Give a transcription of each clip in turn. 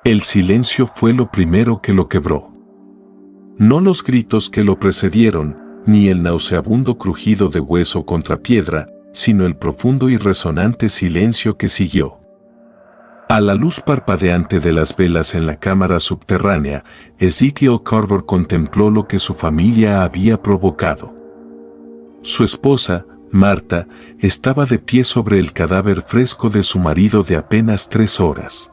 El silencio fue lo primero que lo quebró. No los gritos que lo precedieron, ni el nauseabundo crujido de hueso contra piedra, sino el profundo y resonante silencio que siguió. A la luz parpadeante de las velas en la cámara subterránea, Ezekiel Carver contempló lo que su familia había provocado. Su esposa, Marta, estaba de pie sobre el cadáver fresco de su marido de apenas 3 horas.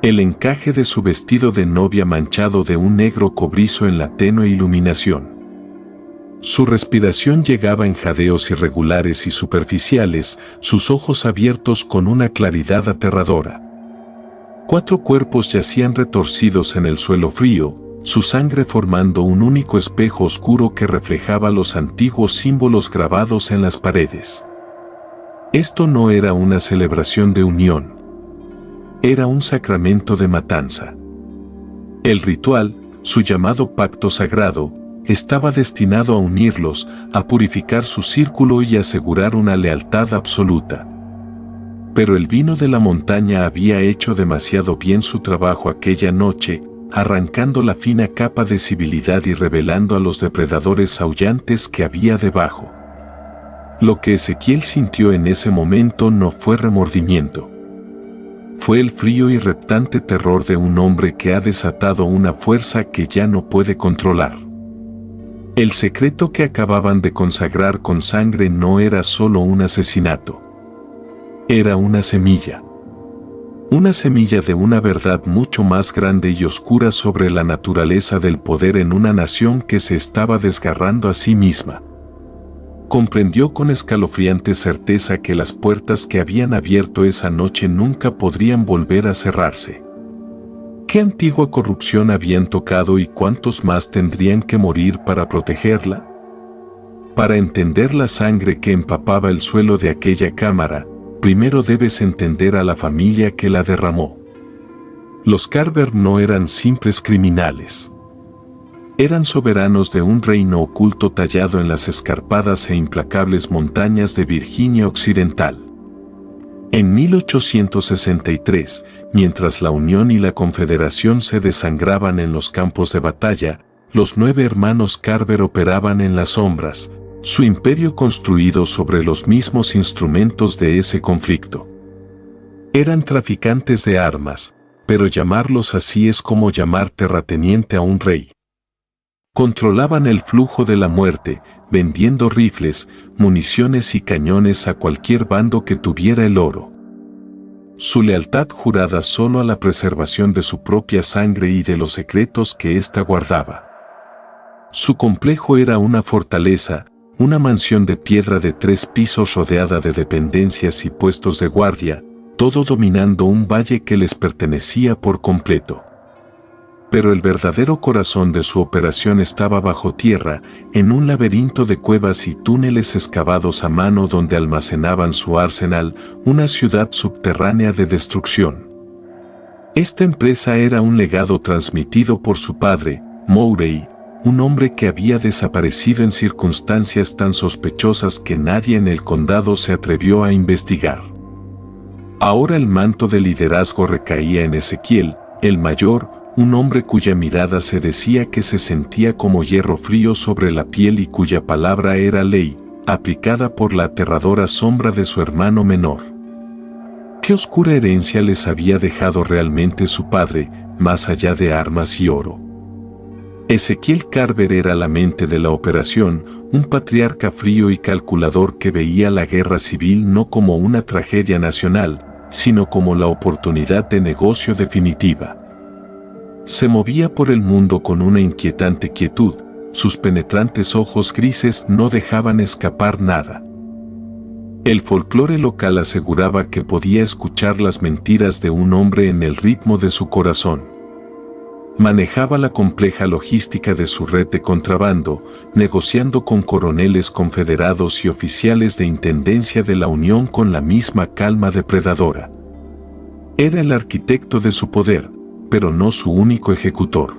El encaje de su vestido de novia manchado de un negro cobrizo en la tenue iluminación. Su respiración llegaba en jadeos irregulares y superficiales, sus ojos abiertos con una claridad aterradora. 4 cuerpos yacían retorcidos en el suelo frío, su sangre formando un único espejo oscuro que reflejaba los antiguos símbolos grabados en las paredes. Esto no era una celebración de unión. Era un sacramento de matanza. El ritual, su llamado pacto sagrado, estaba destinado a unirlos, a purificar su círculo y asegurar una lealtad absoluta. Pero el vino de la montaña había hecho demasiado bien su trabajo aquella noche, arrancando la fina capa de civilidad y revelando a los depredadores aullantes que había debajo. Lo que Ezekiel sintió en ese momento no fue remordimiento. Fue el frío y reptante terror de un hombre que ha desatado una fuerza que ya no puede controlar. El secreto que acababan de consagrar con sangre no era solo un asesinato. Era una semilla. Una semilla de una verdad mucho más grande y oscura sobre la naturaleza del poder en una nación que se estaba desgarrando a sí misma. Comprendió con escalofriante certeza que las puertas que habían abierto esa noche nunca podrían volver a cerrarse. ¿Qué antigua corrupción habían tocado y cuántos más tendrían que morir para protegerla? Para entender la sangre que empapaba el suelo de aquella cámara, primero debes entender a la familia que la derramó. Los Carver no eran simples criminales. Eran soberanos de un reino oculto tallado en las escarpadas e implacables montañas de Virginia Occidental. En 1863, mientras la Unión y la Confederación se desangraban en los campos de batalla, los 9 hermanos Carver operaban en las sombras, su imperio construido sobre los mismos instrumentos de ese conflicto. Eran traficantes de armas, pero llamarlos así es como llamar terrateniente a un rey. Controlaban el flujo de la muerte, vendiendo rifles, municiones y cañones a cualquier bando que tuviera el oro. Su lealtad jurada solo a la preservación de su propia sangre y de los secretos que ésta guardaba. Su complejo era una fortaleza, una mansión de piedra de 3 pisos rodeada de dependencias y puestos de guardia, todo dominando un valle que les pertenecía por completo. Pero el verdadero corazón de su operación estaba bajo tierra, en un laberinto de cuevas y túneles excavados a mano donde almacenaban su arsenal, una ciudad subterránea de destrucción. Esta empresa era un legado transmitido por su padre, Mowrey, un hombre que había desaparecido en circunstancias tan sospechosas que nadie en el condado se atrevió a investigar. Ahora el manto de liderazgo recaía en Ezekiel, el mayor, un hombre cuya mirada se decía que se sentía como hierro frío sobre la piel y cuya palabra era ley, aplicada por la aterradora sombra de su hermano menor. ¿Qué oscura herencia les había dejado realmente su padre, más allá de armas y oro? Ezekiel Carver era la mente de la operación, un patriarca frío y calculador que veía la guerra civil no como una tragedia nacional, sino como la oportunidad de negocio definitiva. Se movía por el mundo con una inquietante quietud, sus penetrantes ojos grises no dejaban escapar nada. El folclore local aseguraba que podía escuchar las mentiras de un hombre en el ritmo de su corazón. Manejaba la compleja logística de su red de contrabando, negociando con coroneles confederados y oficiales de intendencia de la Unión con la misma calma depredadora. Era el arquitecto de su poder, pero no su único ejecutor.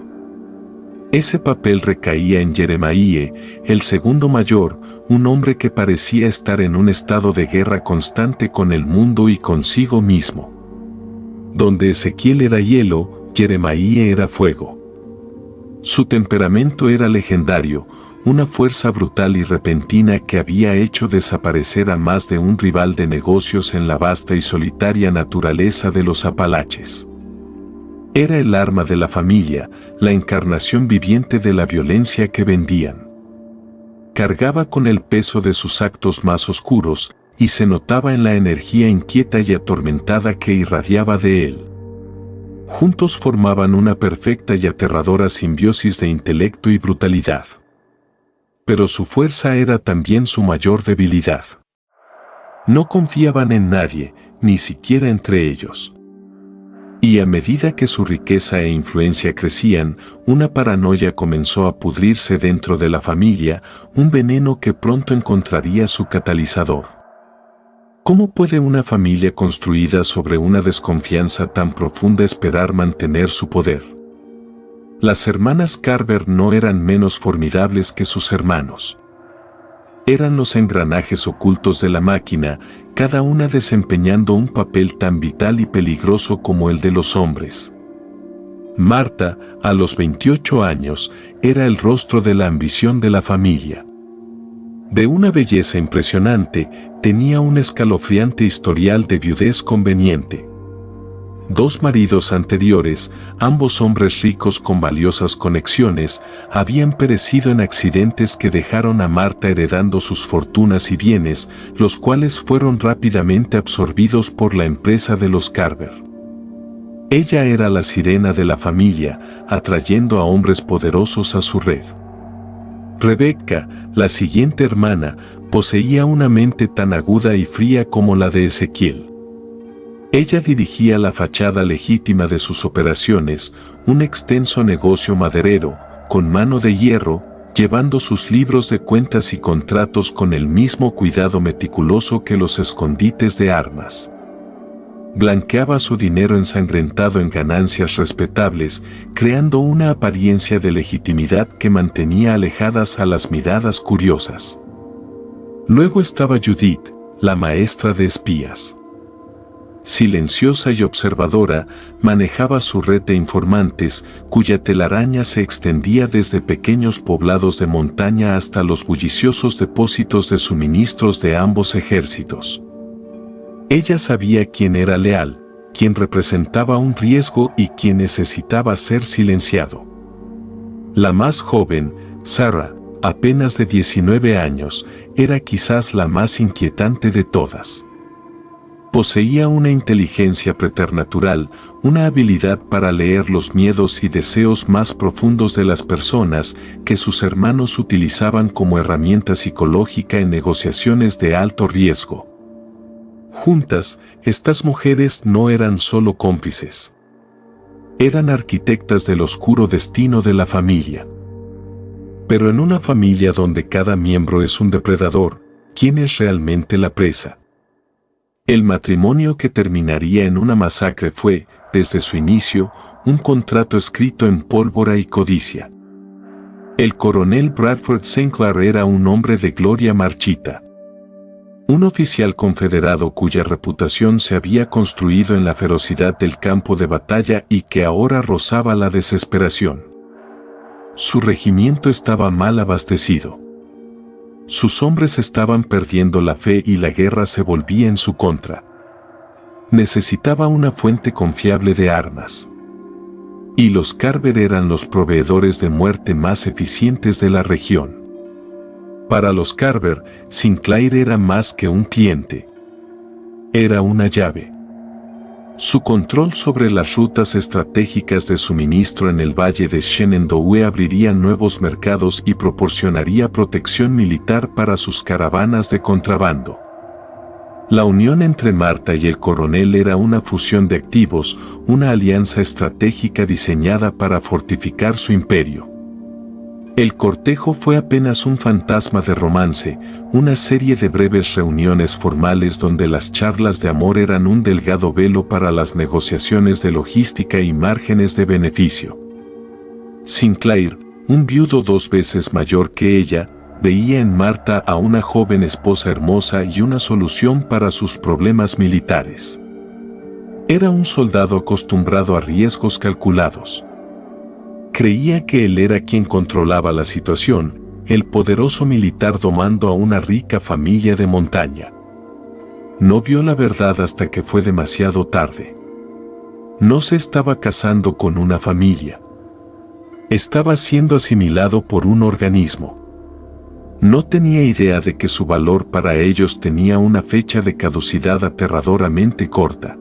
Ese papel recaía en Jeremiah, el segundo mayor, un hombre que parecía estar en un estado de guerra constante con el mundo y consigo mismo. Donde Ezequiel era hielo, Jeremiah era fuego. Su temperamento era legendario, una fuerza brutal y repentina que había hecho desaparecer a más de un rival de negocios en la vasta y solitaria naturaleza de los Apalaches. Era el arma de la familia, la encarnación viviente de la violencia que vendían. Cargaba con el peso de sus actos más oscuros, y se notaba en la energía inquieta y atormentada que irradiaba de él. Juntos formaban una perfecta y aterradora simbiosis de intelecto y brutalidad. Pero su fuerza era también su mayor debilidad. No confiaban en nadie, ni siquiera entre ellos. Y a medida que su riqueza e influencia crecían, una paranoia comenzó a pudrirse dentro de la familia, un veneno que pronto encontraría su catalizador. ¿Cómo puede una familia construida sobre una desconfianza tan profunda esperar mantener su poder? Las hermanas Carver no eran menos formidables que sus hermanos. Eran los engranajes ocultos de la máquina, cada una desempeñando un papel tan vital y peligroso como el de los hombres. Marta, a los 28 años, era el rostro de la ambición de la familia. De una belleza impresionante, tenía un escalofriante historial de viudez conveniente. 2 maridos anteriores, ambos hombres ricos con valiosas conexiones, habían perecido en accidentes que dejaron a Marta heredando sus fortunas y bienes, los cuales fueron rápidamente absorbidos por la empresa de los Carver. Ella era la sirena de la familia, atrayendo a hombres poderosos a su red. Rebecca, la siguiente hermana, poseía una mente tan aguda y fría como la de Ezequiel. Ella dirigía la fachada legítima de sus operaciones, un extenso negocio maderero, con mano de hierro, llevando sus libros de cuentas y contratos con el mismo cuidado meticuloso que los escondites de armas. Blanqueaba su dinero ensangrentado en ganancias respetables, creando una apariencia de legitimidad que mantenía alejadas a las miradas curiosas. Luego estaba Judith, la maestra de espías. Silenciosa y observadora, manejaba su red de informantes, cuya telaraña se extendía desde pequeños poblados de montaña hasta los bulliciosos depósitos de suministros de ambos ejércitos. Ella sabía quién era leal, quién representaba un riesgo y quién necesitaba ser silenciado. La más joven, Sarah, apenas de 19 años, era quizás la más inquietante de todas. Poseía una inteligencia preternatural, una habilidad para leer los miedos y deseos más profundos de las personas que sus hermanos utilizaban como herramienta psicológica en negociaciones de alto riesgo. Juntas, estas mujeres no eran solo cómplices. Eran arquitectas del oscuro destino de la familia. Pero en una familia donde cada miembro es un depredador, ¿quién es realmente la presa? El matrimonio que terminaría en una masacre fue, desde su inicio, un contrato escrito en pólvora y codicia. El coronel Bradford Sinclair era un hombre de gloria marchita. Un oficial confederado cuya reputación se había construido en la ferocidad del campo de batalla y que ahora rozaba la desesperación. Su regimiento estaba mal abastecido. Sus hombres estaban perdiendo la fe y la guerra se volvía en su contra. Necesitaba una fuente confiable de armas. Y los Carver eran los proveedores de muerte más eficientes de la región. Para los Carver, Sinclair era más que un cliente. Era una llave. Su control sobre las rutas estratégicas de suministro en el valle de Shenandoah abriría nuevos mercados y proporcionaría protección militar para sus caravanas de contrabando. La unión entre Marta y el coronel era una fusión de activos, una alianza estratégica diseñada para fortificar su imperio. El cortejo fue apenas un fantasma de romance, una serie de breves reuniones formales donde las charlas de amor eran un delgado velo para las negociaciones de logística y márgenes de beneficio. Sinclair, un viudo 2 veces mayor que ella, veía en Marta a una joven esposa hermosa y una solución para sus problemas militares. Era un soldado acostumbrado a riesgos calculados. Creía que él era quien controlaba la situación, el poderoso militar domando a una rica familia de montaña. No vio la verdad hasta que fue demasiado tarde. No se estaba casando con una familia. Estaba siendo asimilado por un organismo. No tenía idea de que su valor para ellos tenía una fecha de caducidad aterradoramente corta.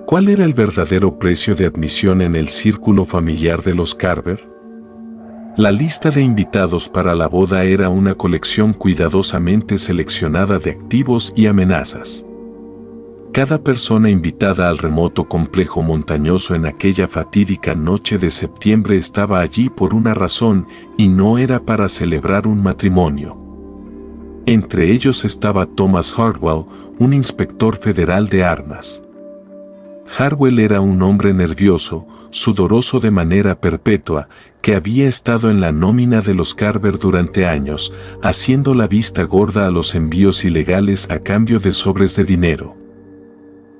¿Cuál era el verdadero precio de admisión en el círculo familiar de los Carver? La lista de invitados para la boda era una colección cuidadosamente seleccionada de activos y amenazas. Cada persona invitada al remoto complejo montañoso en aquella fatídica noche de septiembre estaba allí por una razón y no era para celebrar un matrimonio. Entre ellos estaba Thomas Hartwell, un inspector federal de armas. Hartwell era un hombre nervioso, sudoroso de manera perpetua, que había estado en la nómina de los Carver durante años, haciendo la vista gorda a los envíos ilegales a cambio de sobres de dinero.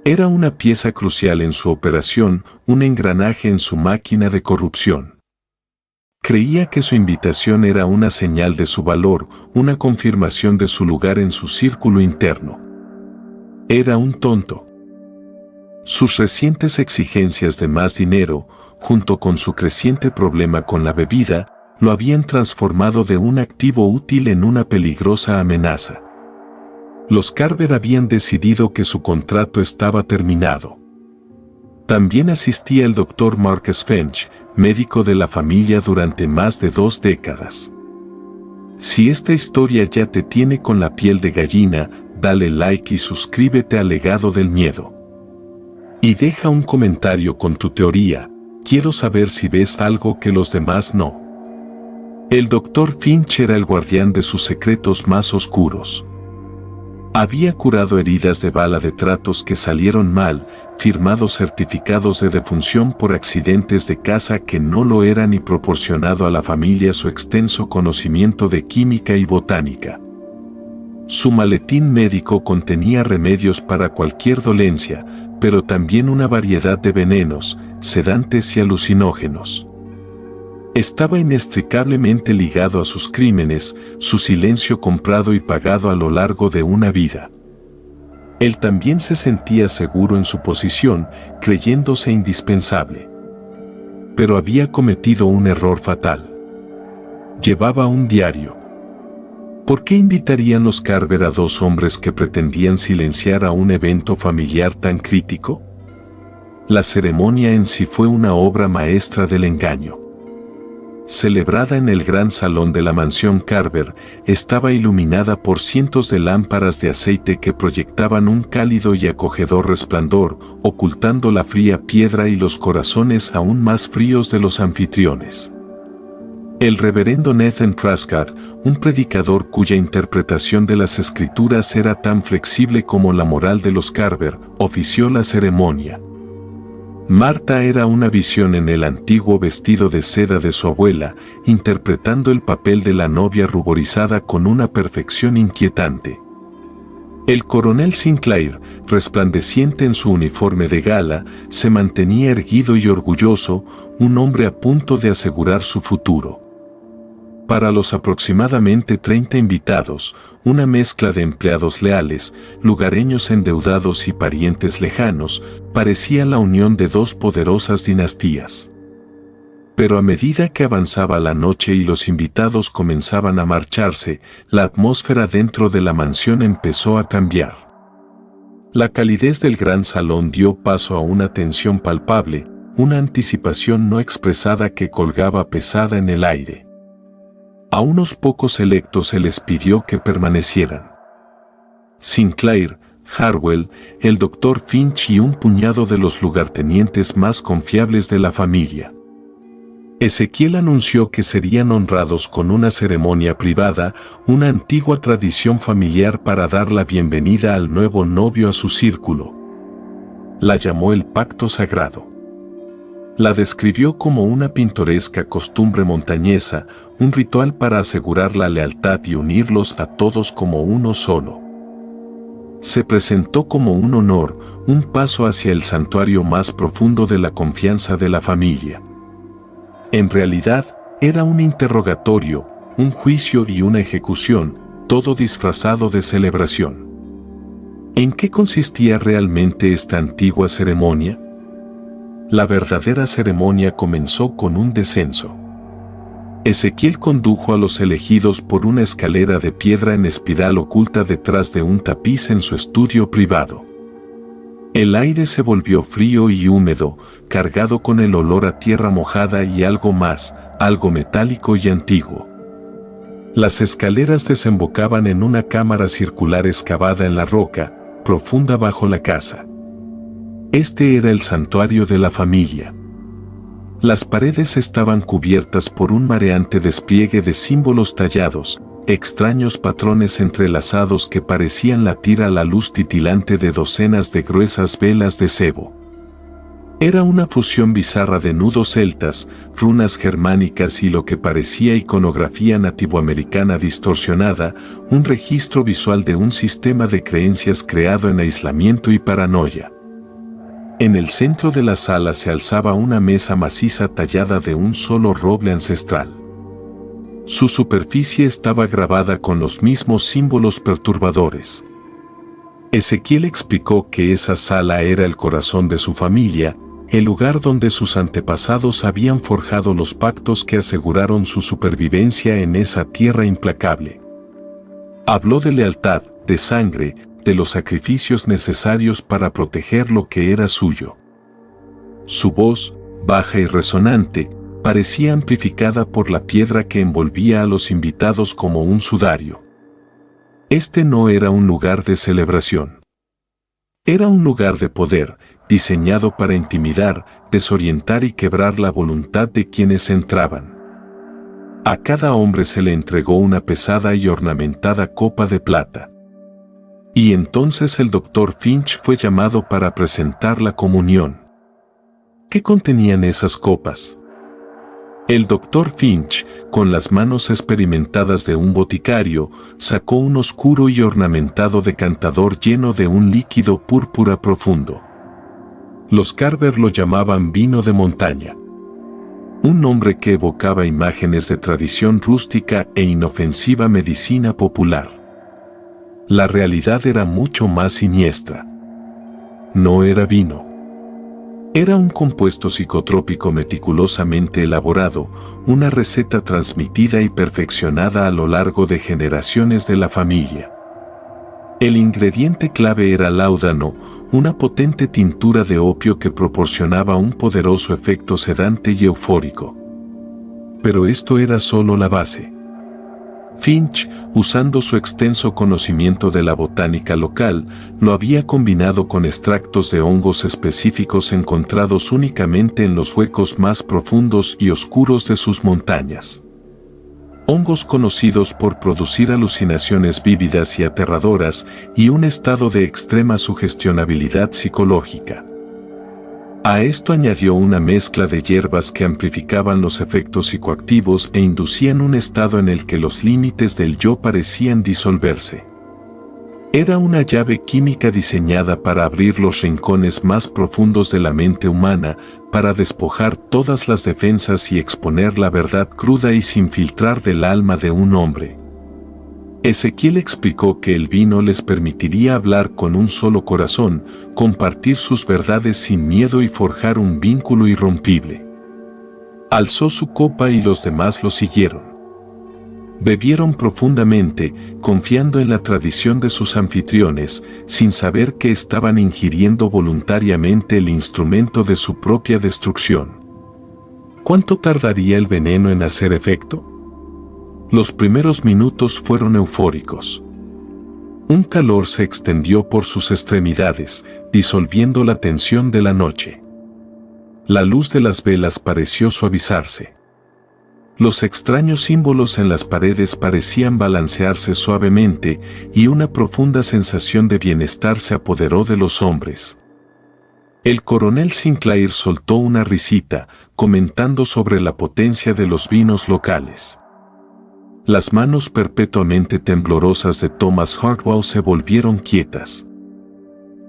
Era una pieza crucial en su operación, un engranaje en su máquina de corrupción. Creía que su invitación era una señal de su valor, una confirmación de su lugar en su círculo interno. Era un tonto. Sus recientes exigencias de más dinero, junto con su creciente problema con la bebida, lo habían transformado de un activo útil en una peligrosa amenaza. Los Carver habían decidido que su contrato estaba terminado. También asistía el Dr. Marcus Finch, médico de la familia durante más de 2 décadas. Si esta historia ya te tiene con la piel de gallina, dale like y suscríbete al Legado del Miedo. Y deja un comentario con tu teoría, quiero saber si ves algo que los demás no. El Dr. Finch era el guardián de sus secretos más oscuros. Había curado heridas de bala de tratos que salieron mal, firmado certificados de defunción por accidentes de caza que no lo eran y proporcionado a la familia su extenso conocimiento de química y botánica. Su maletín médico contenía remedios para cualquier dolencia, pero también una variedad de venenos, sedantes y alucinógenos. Estaba inextricablemente ligado a sus crímenes, su silencio comprado y pagado a lo largo de una vida. Él también se sentía seguro en su posición, creyéndose indispensable. Pero había cometido un error fatal. Llevaba un diario. ¿Por qué invitarían los Carver a 2 hombres que pretendían silenciar a un evento familiar tan crítico? La ceremonia en sí fue una obra maestra del engaño. Celebrada en el gran salón de la mansión Carver, estaba iluminada por cientos de lámparas de aceite que proyectaban un cálido y acogedor resplandor, ocultando la fría piedra y los corazones aún más fríos de los anfitriones. El reverendo Nathan Prescott, un predicador cuya interpretación de las escrituras era tan flexible como la moral de los Carver, ofició la ceremonia. Marta era una visión en el antiguo vestido de seda de su abuela, interpretando el papel de la novia ruborizada con una perfección inquietante. El coronel Sinclair, resplandeciente en su uniforme de gala, se mantenía erguido y orgulloso, un hombre a punto de asegurar su futuro. Para los aproximadamente 30 invitados, una mezcla de empleados leales, lugareños endeudados y parientes lejanos, parecía la unión de 2 poderosas dinastías. Pero a medida que avanzaba la noche y los invitados comenzaban a marcharse, la atmósfera dentro de la mansión empezó a cambiar. La calidez del gran salón dio paso a una tensión palpable, una anticipación no expresada que colgaba pesada en el aire. A unos pocos electos se les pidió que permanecieran. Sinclair, Hartwell, el Dr. Finch y un puñado de los lugartenientes más confiables de la familia. Ezequiel anunció que serían honrados con una ceremonia privada, una antigua tradición familiar para dar la bienvenida al nuevo novio a su círculo. La llamó el pacto sagrado. La describió como una pintoresca costumbre montañesa, un ritual para asegurar la lealtad y unirlos a todos como uno solo. Se presentó como un honor, un paso hacia el santuario más profundo de la confianza de la familia. En realidad, era un interrogatorio, un juicio y una ejecución, todo disfrazado de celebración. ¿En qué consistía realmente esta antigua ceremonia? La verdadera ceremonia comenzó con un descenso. Ezequiel condujo a los elegidos por una escalera de piedra en espiral oculta detrás de un tapiz en su estudio privado. El aire se volvió frío y húmedo, cargado con el olor a tierra mojada y algo más, algo metálico y antiguo. Las escaleras desembocaban en una cámara circular excavada en la roca, profunda bajo la casa. Este era el santuario de la familia. Las paredes estaban cubiertas por un mareante despliegue de símbolos tallados, extraños patrones entrelazados que parecían latir a la luz titilante de docenas de gruesas velas de cebo. Era una fusión bizarra de nudos celtas, runas germánicas y lo que parecía iconografía nativoamericana distorsionada, un registro visual de un sistema de creencias creado en aislamiento y paranoia. En el centro de la sala se alzaba una mesa maciza tallada de un solo roble ancestral. Su superficie estaba grabada con los mismos símbolos perturbadores. Ezequiel explicó que esa sala era el corazón de su familia, el lugar donde sus antepasados habían forjado los pactos que aseguraron su supervivencia en esa tierra implacable. Habló de lealtad, de sangre, de los sacrificios necesarios para proteger lo que era suyo. Su voz, baja y resonante, parecía amplificada por la piedra que envolvía a los invitados como un sudario. Este no era un lugar de celebración. Era un lugar de poder, diseñado para intimidar, desorientar y quebrar la voluntad de quienes entraban. A cada hombre se le entregó una pesada y ornamentada copa de plata. Y entonces el Dr. Finch fue llamado para presentar la comunión. ¿Qué contenían esas copas? El Dr. Finch, con las manos experimentadas de un boticario, sacó un oscuro y ornamentado decantador lleno de un líquido púrpura profundo. Los Carver lo llamaban vino de montaña. Un nombre que evocaba imágenes de tradición rústica e inofensiva medicina popular. La realidad era mucho más siniestra. No era vino. Era un compuesto psicotrópico meticulosamente elaborado, una receta transmitida y perfeccionada a lo largo de generaciones de la familia. El ingrediente clave era láudano, una potente tintura de opio que proporcionaba un poderoso efecto sedante y eufórico. Pero esto era solo la base. Finch, usando su extenso conocimiento de la botánica local, lo había combinado con extractos de hongos específicos encontrados únicamente en los huecos más profundos y oscuros de sus montañas. Hongos conocidos por producir alucinaciones vívidas y aterradoras y un estado de extrema sugestionabilidad psicológica. A esto añadió una mezcla de hierbas que amplificaban los efectos psicoactivos e inducían un estado en el que los límites del yo parecían disolverse. Era una llave química diseñada para abrir los rincones más profundos de la mente humana, para despojar todas las defensas y exponer la verdad cruda y sin filtrar del alma de un hombre. Ezequiel explicó que el vino les permitiría hablar con un solo corazón, compartir sus verdades sin miedo y forjar un vínculo irrompible. Alzó su copa y los demás lo siguieron. Bebieron profundamente, confiando en la tradición de sus anfitriones, sin saber que estaban ingiriendo voluntariamente el instrumento de su propia destrucción. ¿Cuánto tardaría el veneno en hacer efecto? Los primeros minutos fueron eufóricos. Un calor se extendió por sus extremidades, disolviendo la tensión de la noche. La luz de las velas pareció suavizarse. Los extraños símbolos en las paredes parecían balancearse suavemente y una profunda sensación de bienestar se apoderó de los hombres. El coronel Sinclair soltó una risita, comentando sobre la potencia de los vinos locales. Las manos perpetuamente temblorosas de Thomas Hartwell se volvieron quietas.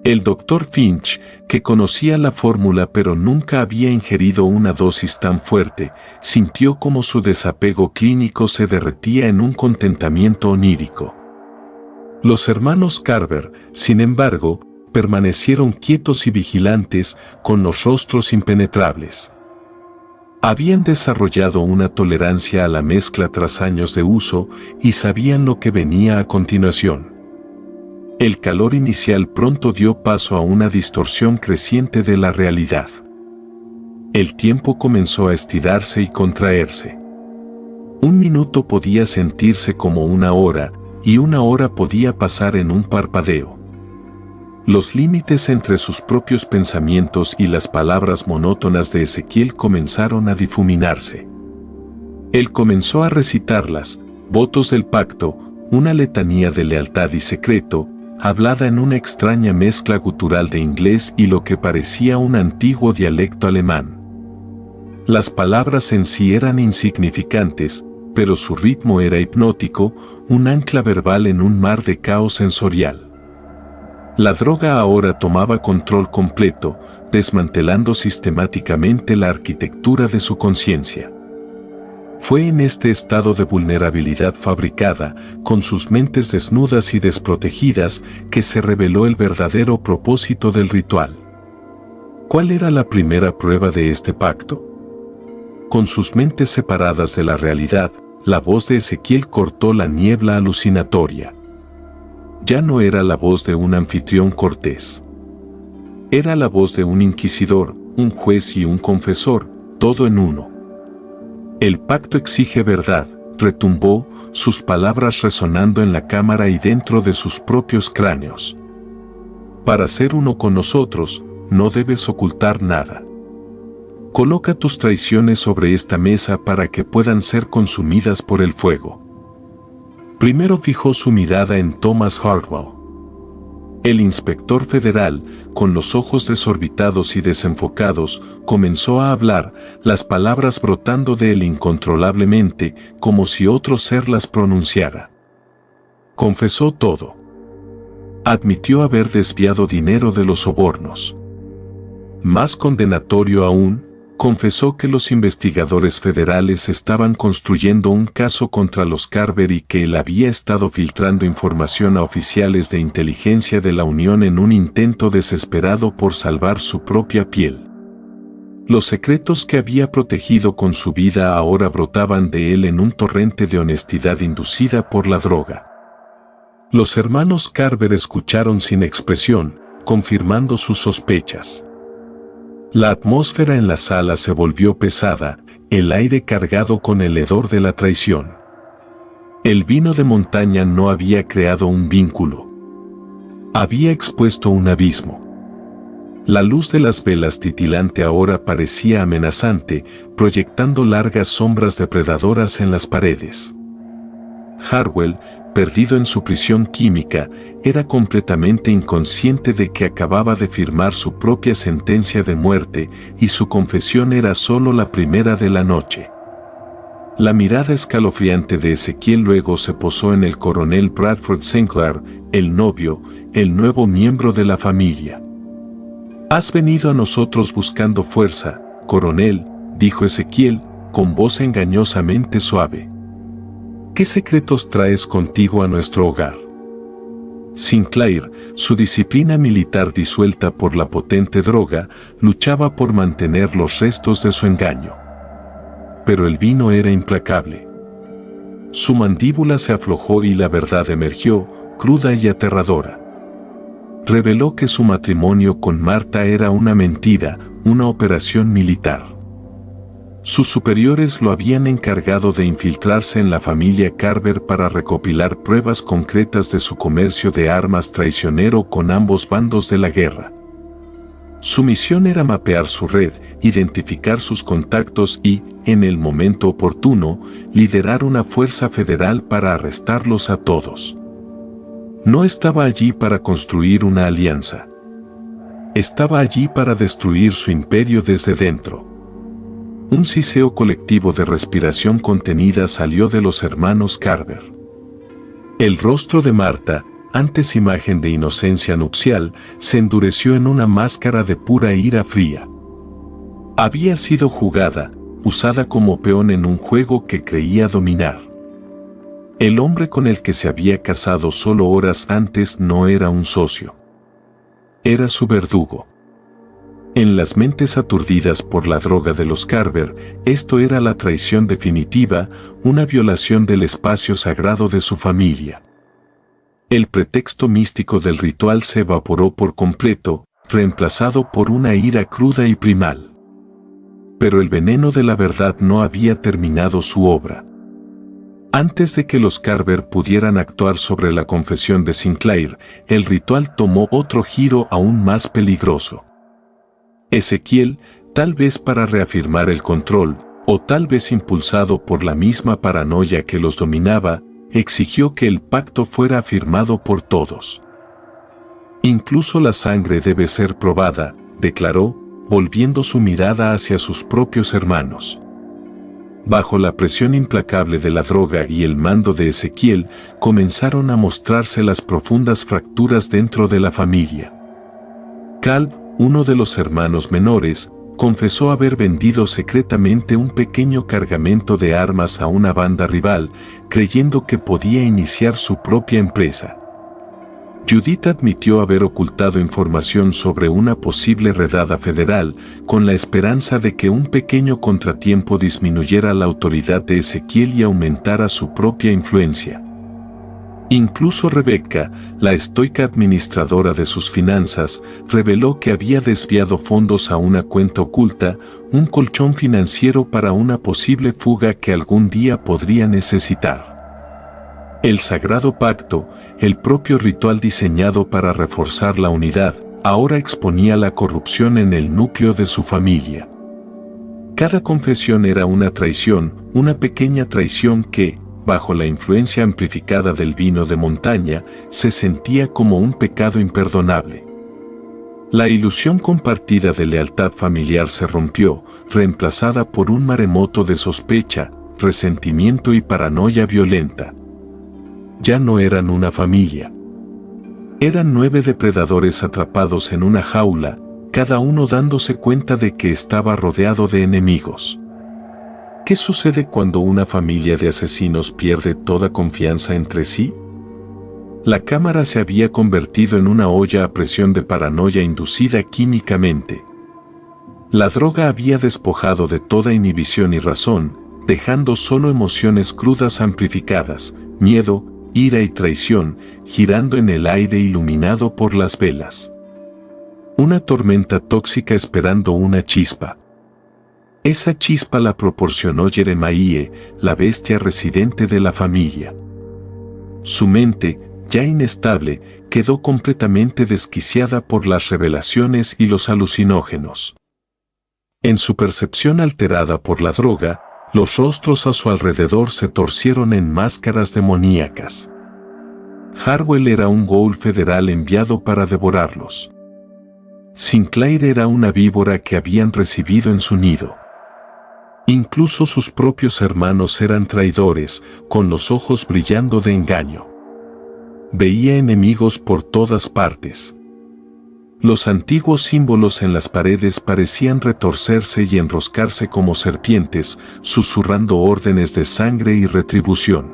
El doctor Finch, que conocía la fórmula pero nunca había ingerido una dosis tan fuerte, sintió como su desapego clínico se derretía en un contentamiento onírico. Los hermanos Carver, sin embargo, permanecieron quietos y vigilantes, con los rostros impenetrables. Habían desarrollado una tolerancia a la mezcla tras años de uso y sabían lo que venía a continuación. El calor inicial pronto dio paso a una distorsión creciente de la realidad. El tiempo comenzó a estirarse y contraerse. Un minuto podía sentirse como una hora, y una hora podía pasar en un parpadeo. Los límites entre sus propios pensamientos y las palabras monótonas de Ezequiel comenzaron a difuminarse. Él comenzó a recitarlas, votos del pacto, una letanía de lealtad y secreto, hablada en una extraña mezcla gutural de inglés y lo que parecía un antiguo dialecto alemán. Las palabras en sí eran insignificantes, pero su ritmo era hipnótico, un ancla verbal en un mar de caos sensorial. La droga ahora tomaba control completo, desmantelando sistemáticamente la arquitectura de su conciencia. Fue en este estado de vulnerabilidad fabricada, con sus mentes desnudas y desprotegidas, que se reveló el verdadero propósito del ritual. ¿Cuál era la primera prueba de este pacto? Con sus mentes separadas de la realidad, la voz de Ezequiel cortó la niebla alucinatoria. Ya no era la voz de un anfitrión cortés. Era la voz de un inquisidor, un juez y un confesor, todo en uno. El pacto exige verdad, retumbó, sus palabras resonando en la cámara y dentro de sus propios cráneos. Para ser uno con nosotros, no debes ocultar nada. Coloca tus traiciones sobre esta mesa para que puedan ser consumidas por el fuego. Primero fijó su mirada en Thomas Hartwell. El inspector federal, con los ojos desorbitados y desenfocados, comenzó a hablar, las palabras brotando de él incontrolablemente, como si otro ser las pronunciara. Confesó todo. Admitió haber desviado dinero de los sobornos. Más condenatorio aún, confesó que los investigadores federales estaban construyendo un caso contra los Carver y que él había estado filtrando información a oficiales de inteligencia de la Unión en un intento desesperado por salvar su propia piel. Los secretos que había protegido con su vida ahora brotaban de él en un torrente de honestidad inducida por la droga. Los hermanos Carver escucharon sin expresión, confirmando sus sospechas. La atmósfera en la sala se volvió pesada, el aire cargado con el hedor de la traición. El vino de montaña no había creado un vínculo. Había expuesto un abismo. La luz de las velas titilante ahora parecía amenazante, proyectando largas sombras depredadoras en las paredes. Hartwell, perdido en su prisión química, era completamente inconsciente de que acababa de firmar su propia sentencia de muerte y su confesión era solo la primera de la noche. La mirada escalofriante de Ezequiel luego se posó en el coronel Bradford Sinclair, el novio, el nuevo miembro de la familia. «Has venido a nosotros buscando fuerza, coronel», dijo Ezequiel, con voz engañosamente suave. «¿Qué secretos traes contigo a nuestro hogar?» Sinclair, su disciplina militar disuelta por la potente droga, luchaba por mantener los restos de su engaño. Pero el vino era implacable. Su mandíbula se aflojó y la verdad emergió, cruda y aterradora. Reveló que su matrimonio con Marta era una mentira, una operación militar. Sus superiores lo habían encargado de infiltrarse en la familia Carver para recopilar pruebas concretas de su comercio de armas traicionero con ambos bandos de la guerra. Su misión era mapear su red, identificar sus contactos y, en el momento oportuno, liderar una fuerza federal para arrestarlos a todos. No estaba allí para construir una alianza. Estaba allí para destruir su imperio desde dentro. Un siseo colectivo de respiración contenida salió de los hermanos Carver. El rostro de Marta, antes imagen de inocencia nupcial, se endureció en una máscara de pura ira fría. Había sido jugada, usada como peón en un juego que creía dominar. El hombre con el que se había casado solo horas antes no era un socio. Era su verdugo. En las mentes aturdidas por la droga de los Carver, esto era la traición definitiva, una violación del espacio sagrado de su familia. El pretexto místico del ritual se evaporó por completo, reemplazado por una ira cruda y primal. Pero el veneno de la verdad no había terminado su obra. Antes de que los Carver pudieran actuar sobre la confesión de Sinclair, el ritual tomó otro giro aún más peligroso. Ezequiel, tal vez para reafirmar el control, o tal vez impulsado por la misma paranoia que los dominaba, exigió que el pacto fuera afirmado por todos. Incluso la sangre debe ser probada, declaró, volviendo su mirada hacia sus propios hermanos. Bajo la presión implacable de la droga y el mando de Ezequiel, comenzaron a mostrarse las profundas fracturas dentro de la familia. Cal, uno de los hermanos menores, confesó haber vendido secretamente un pequeño cargamento de armas a una banda rival, creyendo que podía iniciar su propia empresa. Judith admitió haber ocultado información sobre una posible redada federal, con la esperanza de que un pequeño contratiempo disminuyera la autoridad de Ezequiel y aumentara su propia influencia. Incluso Rebecca, la estoica administradora de sus finanzas, reveló que había desviado fondos a una cuenta oculta, un colchón financiero para una posible fuga que algún día podría necesitar. El sagrado pacto, el propio ritual diseñado para reforzar la unidad, ahora exponía la corrupción en el núcleo de su familia. Cada confesión era una traición, una pequeña traición que, bajo la influencia amplificada del vino de montaña, se sentía como un pecado imperdonable. La ilusión compartida de lealtad familiar se rompió, reemplazada por un maremoto de sospecha, resentimiento y paranoia violenta. Ya no eran una familia. Eran 9 depredadores atrapados en una jaula, cada uno dándose cuenta de que estaba rodeado de enemigos. ¿Qué sucede cuando una familia de asesinos pierde toda confianza entre sí? La cámara se había convertido en una olla a presión de paranoia inducida químicamente. La droga había despojado de toda inhibición y razón, dejando solo emociones crudas amplificadas, miedo, ira y traición, girando en el aire iluminado por las velas. Una tormenta tóxica esperando una chispa. Esa chispa la proporcionó Jeremiah, la bestia residente de la familia. Su mente, ya inestable, quedó completamente desquiciada por las revelaciones y los alucinógenos. En su percepción alterada por la droga, los rostros a su alrededor se torcieron en máscaras demoníacas. Harwell era un ghoul federal enviado para devorarlos. Sinclair era una víbora que habían recibido en su nido. Incluso sus propios hermanos eran traidores, con los ojos brillando de engaño. Veía enemigos por todas partes. Los antiguos símbolos en las paredes parecían retorcerse y enroscarse como serpientes, susurrando órdenes de sangre y retribución.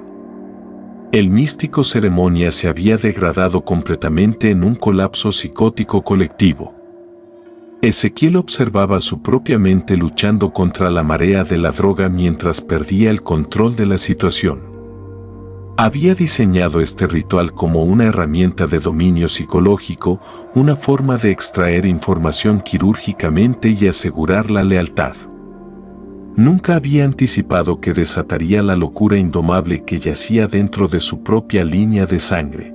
El místico ceremonia se había degradado completamente en un colapso psicótico colectivo. Ezequiel observaba su propia mente luchando contra la marea de la droga mientras perdía el control de la situación. Había diseñado este ritual como una herramienta de dominio psicológico, una forma de extraer información quirúrgicamente y asegurar la lealtad. Nunca había anticipado que desataría la locura indomable que yacía dentro de su propia línea de sangre.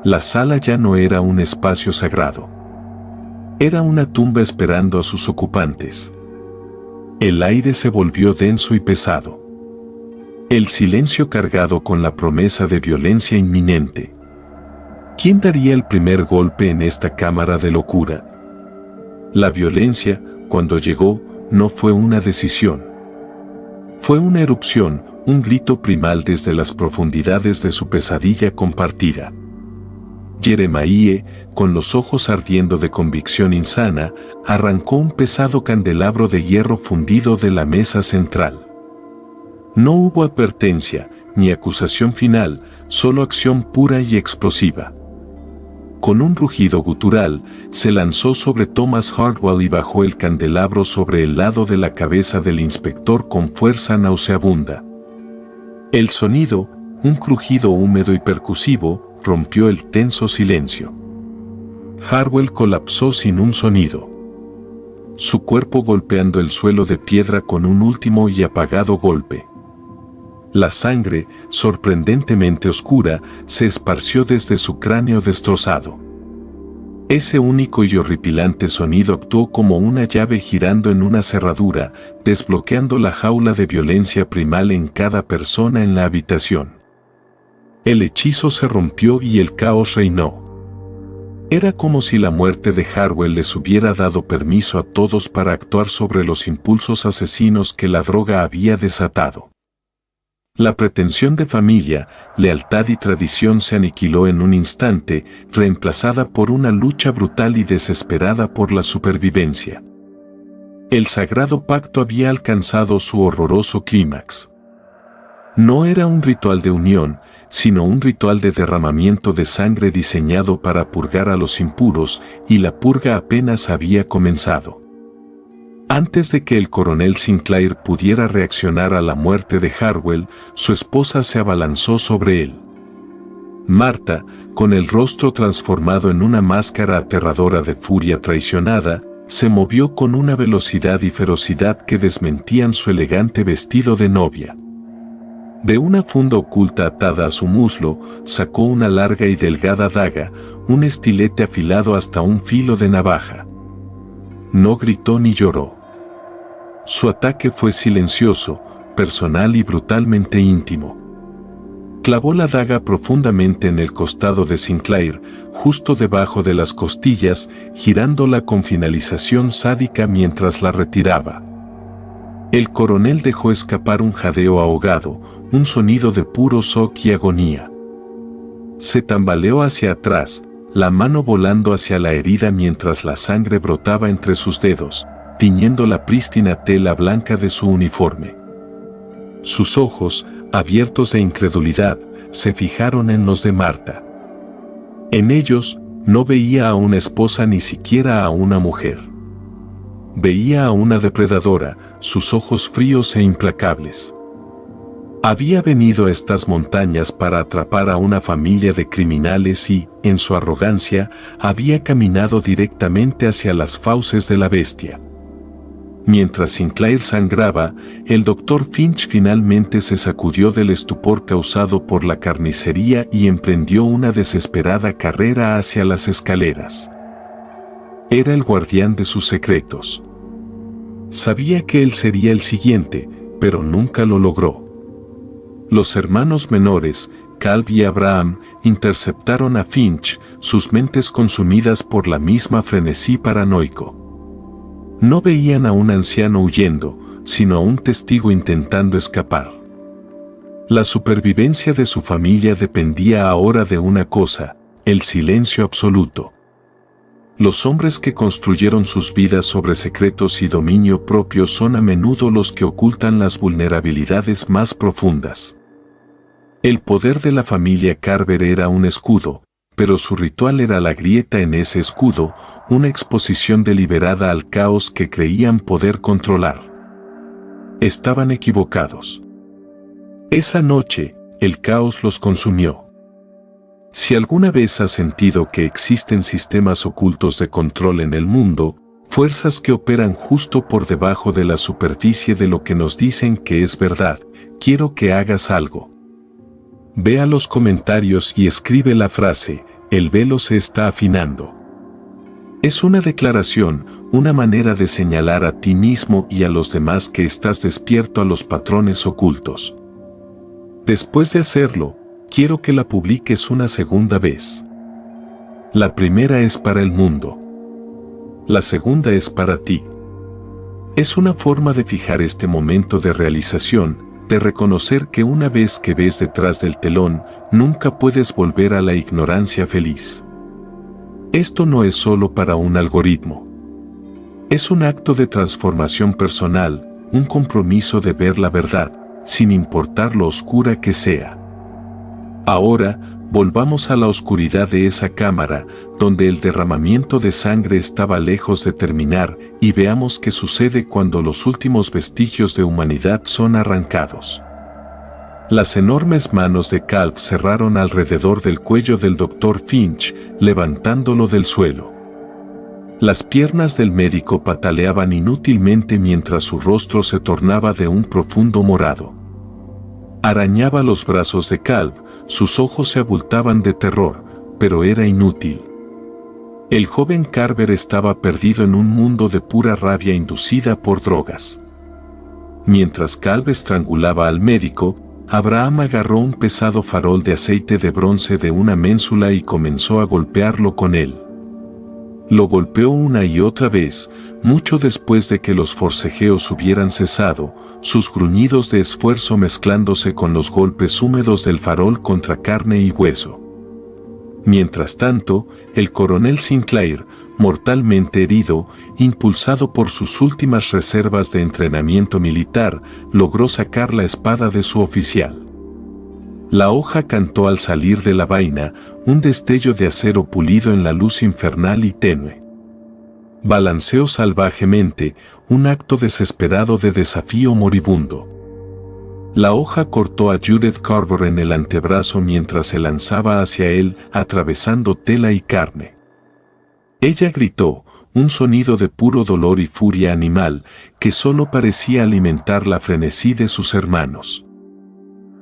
La sala ya no era un espacio sagrado. Era una tumba esperando a sus ocupantes. El aire se volvió denso y pesado. El silencio cargado con la promesa de violencia inminente. ¿Quién daría el primer golpe en esta cámara de locura? La violencia, cuando llegó, no fue una decisión. Fue una erupción, un grito primal desde las profundidades de su pesadilla compartida. Jeremiah, con los ojos ardiendo de convicción insana, arrancó un pesado candelabro de hierro fundido de la mesa central. No hubo advertencia, ni acusación final, solo acción pura y explosiva. Con un rugido gutural, se lanzó sobre Thomas Hartwell y bajó el candelabro sobre el lado de la cabeza del inspector con fuerza nauseabunda. El sonido, un crujido húmedo y percusivo, rompió el tenso silencio. Hartwell colapsó sin un sonido. Su cuerpo golpeando el suelo de piedra con un último y apagado golpe. La sangre, sorprendentemente oscura, se esparció desde su cráneo destrozado. Ese único y horripilante sonido actuó como una llave girando en una cerradura, desbloqueando la jaula de violencia primal en cada persona en la habitación. El hechizo se rompió y el caos reinó. Era como si la muerte de Hartwell les hubiera dado permiso a todos para actuar sobre los impulsos asesinos que la droga había desatado. La pretensión de familia, lealtad y tradición se aniquiló en un instante, reemplazada por una lucha brutal y desesperada por la supervivencia. El sagrado pacto había alcanzado su horroroso clímax. No era un ritual de unión, sino un ritual de derramamiento de sangre diseñado para purgar a los impuros, y la purga apenas había comenzado. Antes de que el coronel Sinclair pudiera reaccionar a la muerte de Hartwell, su esposa se abalanzó sobre él. Marta, con el rostro transformado en una máscara aterradora de furia traicionada, se movió con una velocidad y ferocidad que desmentían su elegante vestido de novia. De una funda oculta atada a su muslo, sacó una larga y delgada daga, un estilete afilado hasta un filo de navaja. No gritó ni lloró. Su ataque fue silencioso, personal y brutalmente íntimo. Clavó la daga profundamente en el costado de Sinclair, justo debajo de las costillas, girándola con finalización sádica mientras la retiraba. El coronel dejó escapar un jadeo ahogado, un sonido de puro shock y agonía. Se tambaleó hacia atrás, la mano volando hacia la herida mientras la sangre brotaba entre sus dedos, tiñendo la prístina tela blanca de su uniforme. Sus ojos, abiertos de incredulidad, se fijaron en los de Marta. En ellos, no veía a una esposa ni siquiera a una mujer. Veía a una depredadora, sus ojos fríos e implacables. Había venido a estas montañas para atrapar a una familia de criminales y, en su arrogancia, había caminado directamente hacia las fauces de la bestia. Mientras Sinclair sangraba, el Dr. Finch finalmente se sacudió del estupor causado por la carnicería y emprendió una desesperada carrera hacia las escaleras. Era el guardián de sus secretos. Sabía que él sería el siguiente, pero nunca lo logró. Los hermanos menores, Caleb y Abraham, interceptaron a Finch, sus mentes consumidas por la misma frenesí paranoico. No veían a un anciano huyendo, sino a un testigo intentando escapar. La supervivencia de su familia dependía ahora de una cosa, el silencio absoluto. Los hombres que construyeron sus vidas sobre secretos y dominio propio son a menudo los que ocultan las vulnerabilidades más profundas. El poder de la familia Carver era un escudo, pero su ritual era la grieta en ese escudo, una exposición deliberada al caos que creían poder controlar. Estaban equivocados. Esa noche, el caos los consumió. Si alguna vez has sentido que existen sistemas ocultos de control en el mundo, fuerzas que operan justo por debajo de la superficie de lo que nos dicen que es verdad, quiero que hagas algo. Ve a los comentarios y escribe la frase, el velo se está afinando. Es una declaración, una manera de señalar a ti mismo y a los demás que estás despierto a los patrones ocultos. Después de hacerlo, quiero que la publiques una segunda vez. La primera es para el mundo. La segunda es para ti. Es una forma de fijar este momento de realización, de reconocer que una vez que ves detrás del telón, nunca puedes volver a la ignorancia feliz. Esto no es solo para un algoritmo. Es un acto de transformación personal, un compromiso de ver la verdad, sin importar lo oscura que sea. Ahora, volvamos a la oscuridad de esa cámara, donde el derramamiento de sangre estaba lejos de terminar, y veamos qué sucede cuando los últimos vestigios de humanidad son arrancados. Las enormes manos de Calv cerraron alrededor del cuello del Dr. Finch, levantándolo del suelo. Las piernas del médico pataleaban inútilmente mientras su rostro se tornaba de un profundo morado. Arañaba los brazos de Calv, sus ojos se abultaban de terror, pero era inútil. El joven Carver estaba perdido en un mundo de pura rabia inducida por drogas. Mientras Calv estrangulaba al médico, Abraham agarró un pesado farol de aceite de bronce de una ménsula y comenzó a golpearlo con él. Lo golpeó una y otra vez, mucho después de que los forcejeos hubieran cesado, sus gruñidos de esfuerzo mezclándose con los golpes húmedos del farol contra carne y hueso. Mientras tanto, el coronel Sinclair, mortalmente herido, impulsado por sus últimas reservas de entrenamiento militar, logró sacar la espada de su oficial. La hoja cantó al salir de la vaina, un destello de acero pulido en la luz infernal y tenue. Balanceó salvajemente, un acto desesperado de desafío moribundo. La hoja cortó a Judith Carver en el antebrazo mientras se lanzaba hacia él, atravesando tela y carne. Ella gritó, un sonido de puro dolor y furia animal, que solo parecía alimentar la frenesí de sus hermanos.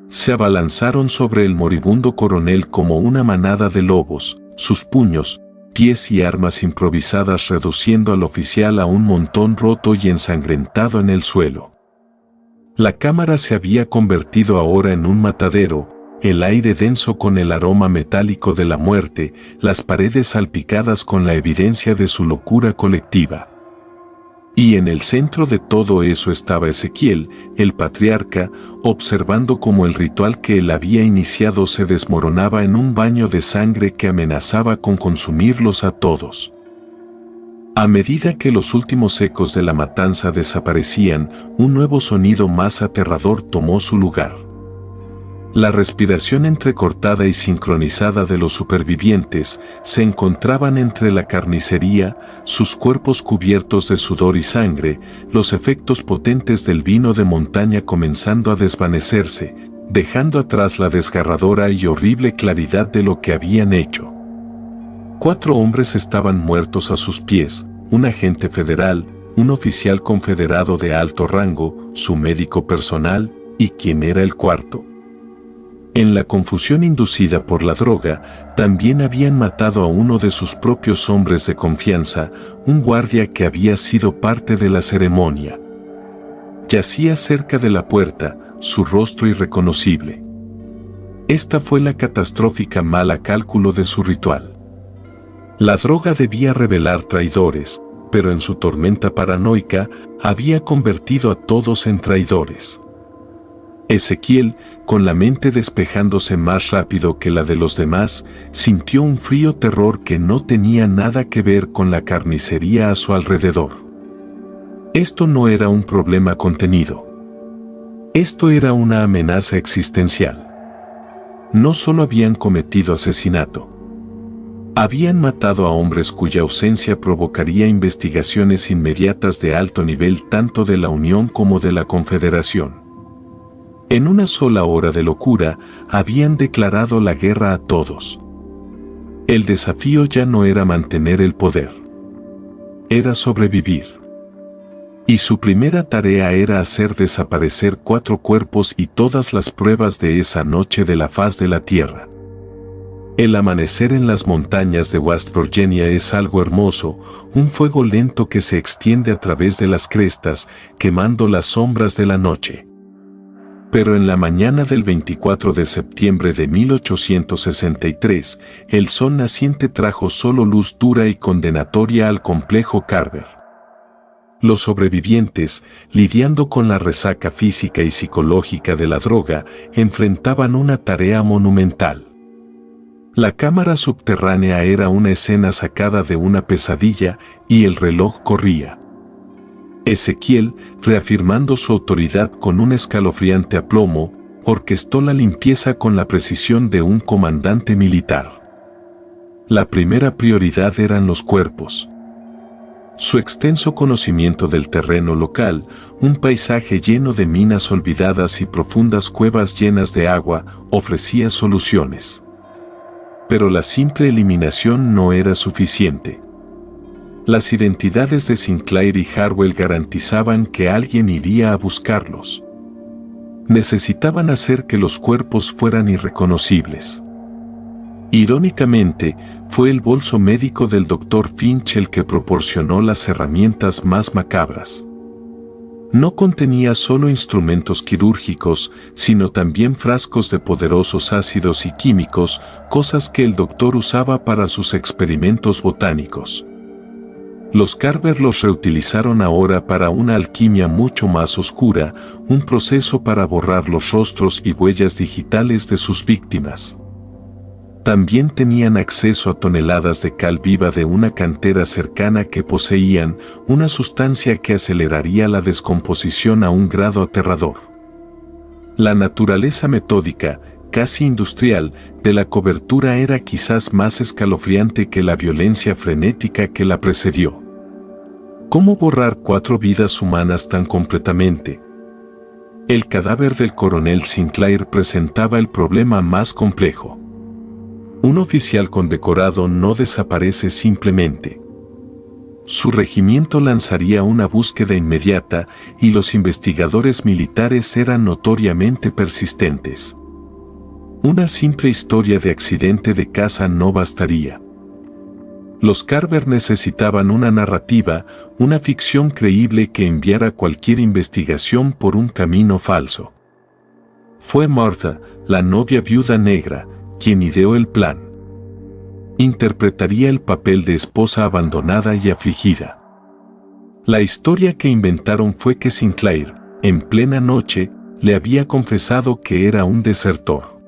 Se abalanzaron sobre el moribundo coronel como una manada de lobos, sus puños, pies y armas improvisadas reduciendo al oficial a un montón roto y ensangrentado en el suelo. La cámara se había convertido ahora en un matadero, el aire denso con el aroma metálico de la muerte, las paredes salpicadas con la evidencia de su locura colectiva. Y en el centro de todo eso estaba Ezequiel, el patriarca, observando cómo el ritual que él había iniciado se desmoronaba en un baño de sangre que amenazaba con consumirlos a todos. A medida que los últimos ecos de la matanza desaparecían, un nuevo sonido más aterrador tomó su lugar. La respiración entrecortada y sincronizada de los supervivientes se encontraban entre la carnicería, sus cuerpos cubiertos de sudor y sangre, los efectos potentes del vino de montaña comenzando a desvanecerse, dejando atrás la desgarradora y horrible claridad de lo que habían hecho. 4 hombres estaban muertos a sus pies, un agente federal, un oficial confederado de alto rango, su médico personal, y ¿quién era el cuarto? En la confusión inducida por la droga, también habían matado a uno de sus propios hombres de confianza, un guardia que había sido parte de la ceremonia. Yacía cerca de la puerta, su rostro irreconocible. Esta fue la catastrófica mala cálculo de su ritual. La droga debía revelar traidores, pero en su tormenta paranoica había convertido a todos en traidores. Ezequiel, con la mente despejándose más rápido que la de los demás, sintió un frío terror que no tenía nada que ver con la carnicería a su alrededor. Esto no era un problema contenido. Esto era una amenaza existencial. No solo habían cometido asesinato. Habían matado a hombres cuya ausencia provocaría investigaciones inmediatas de alto nivel tanto de la Unión como de la Confederación. En una sola hora de locura, habían declarado la guerra a todos. El desafío ya no era mantener el poder. Era sobrevivir. Y su primera tarea era hacer desaparecer 4 cuerpos y todas las pruebas de esa noche de la faz de la tierra. El amanecer en las montañas de West Virginia es algo hermoso, un fuego lento que se extiende a través de las crestas, quemando las sombras de la noche. Pero en la mañana del 24 de septiembre de 1863, el sol naciente trajo solo luz dura y condenatoria al complejo Carver. Los sobrevivientes, lidiando con la resaca física y psicológica de la droga, enfrentaban una tarea monumental. La cámara subterránea era una escena sacada de una pesadilla y el reloj corría. Ezequiel, reafirmando su autoridad con un escalofriante aplomo, orquestó la limpieza con la precisión de un comandante militar. La primera prioridad eran los cuerpos. Su extenso conocimiento del terreno local, un paisaje lleno de minas olvidadas y profundas cuevas llenas de agua, ofrecía soluciones. Pero la simple eliminación no era suficiente. Las identidades de Sinclair y Harwell garantizaban que alguien iría a buscarlos. Necesitaban hacer que los cuerpos fueran irreconocibles. Irónicamente, fue el bolso médico del Dr. Finch el que proporcionó las herramientas más macabras. No contenía solo instrumentos quirúrgicos, sino también frascos de poderosos ácidos y químicos, cosas que el doctor usaba para sus experimentos botánicos. Los Carver los reutilizaron ahora para una alquimia mucho más oscura, un proceso para borrar los rostros y huellas digitales de sus víctimas. También tenían acceso a toneladas de cal viva de una cantera cercana que poseían, una sustancia que aceleraría la descomposición a un grado aterrador. La naturaleza metódica, casi industrial, de la cobertura era quizás más escalofriante que la violencia frenética que la precedió. ¿Cómo borrar 4 vidas humanas tan completamente? El cadáver del coronel Sinclair presentaba el problema más complejo. Un oficial condecorado no desaparece simplemente. Su regimiento lanzaría una búsqueda inmediata y los investigadores militares eran notoriamente persistentes. Una simple historia de accidente de caza no bastaría. Los Carver necesitaban una narrativa, una ficción creíble que enviara cualquier investigación por un camino falso. Fue Martha, la novia viuda negra, quien ideó el plan. Interpretaría el papel de esposa abandonada y afligida. La historia que inventaron fue que Sinclair, en plena noche, le había confesado que era un desertor.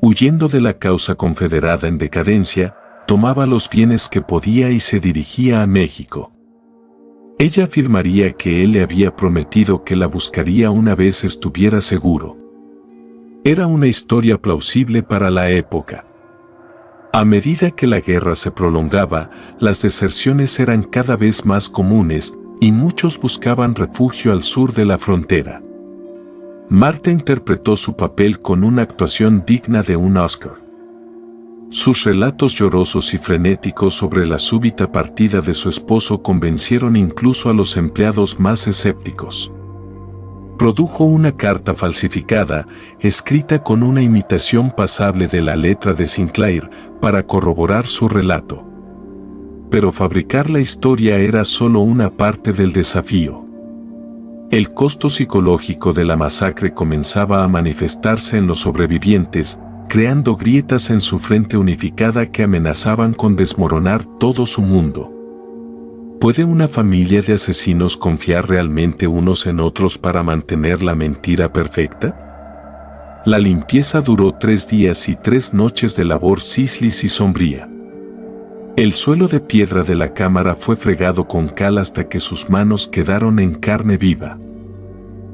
Huyendo de la causa confederada en decadencia, tomaba los bienes que podía y se dirigía a México. Ella afirmaría que él le había prometido que la buscaría una vez estuviera seguro. Era una historia plausible para la época. A medida que la guerra se prolongaba, las deserciones eran cada vez más comunes y muchos buscaban refugio al sur de la frontera. Martha interpretó su papel con una actuación digna de un Oscar. Sus relatos llorosos y frenéticos sobre la súbita partida de su esposo convencieron incluso a los empleados más escépticos. Produjo una carta falsificada, escrita con una imitación pasable de la letra de Sinclair, para corroborar su relato. Pero fabricar la historia era solo una parte del desafío. El costo psicológico de la masacre comenzaba a manifestarse en los sobrevivientes, creando grietas en su frente unificada que amenazaban con desmoronar todo su mundo. ¿Puede una familia de asesinos confiar realmente unos en otros para mantener la mentira perfecta? La limpieza duró 3 días y 3 noches de labor cislis y sombría. El suelo de piedra de la cámara fue fregado con cal hasta que sus manos quedaron en carne viva.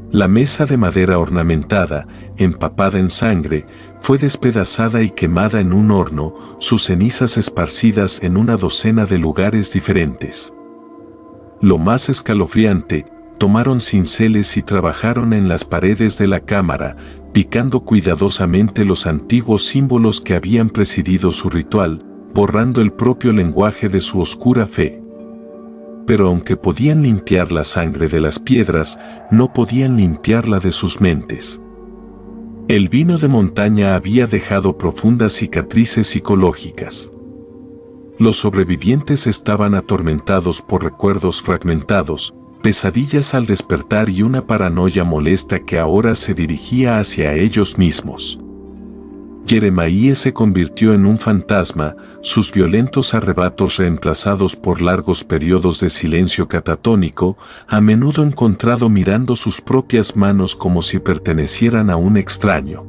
La mesa de madera ornamentada, empapada en sangre, fue despedazada y quemada en un horno, sus cenizas esparcidas en una docena de lugares diferentes. Lo más escalofriante, tomaron cinceles y trabajaron en las paredes de la cámara, picando cuidadosamente los antiguos símbolos que habían presidido su ritual, borrando el propio lenguaje de su oscura fe. Pero aunque podían limpiar la sangre de las piedras, no podían limpiarla de sus mentes. El vino de montaña había dejado profundas cicatrices psicológicas. Los sobrevivientes estaban atormentados por recuerdos fragmentados, pesadillas al despertar y una paranoia molesta que ahora se dirigía hacia ellos mismos. Jeremiah se convirtió en un fantasma, sus violentos arrebatos reemplazados por largos periodos de silencio catatónico, a menudo encontrado mirando sus propias manos como si pertenecieran a un extraño.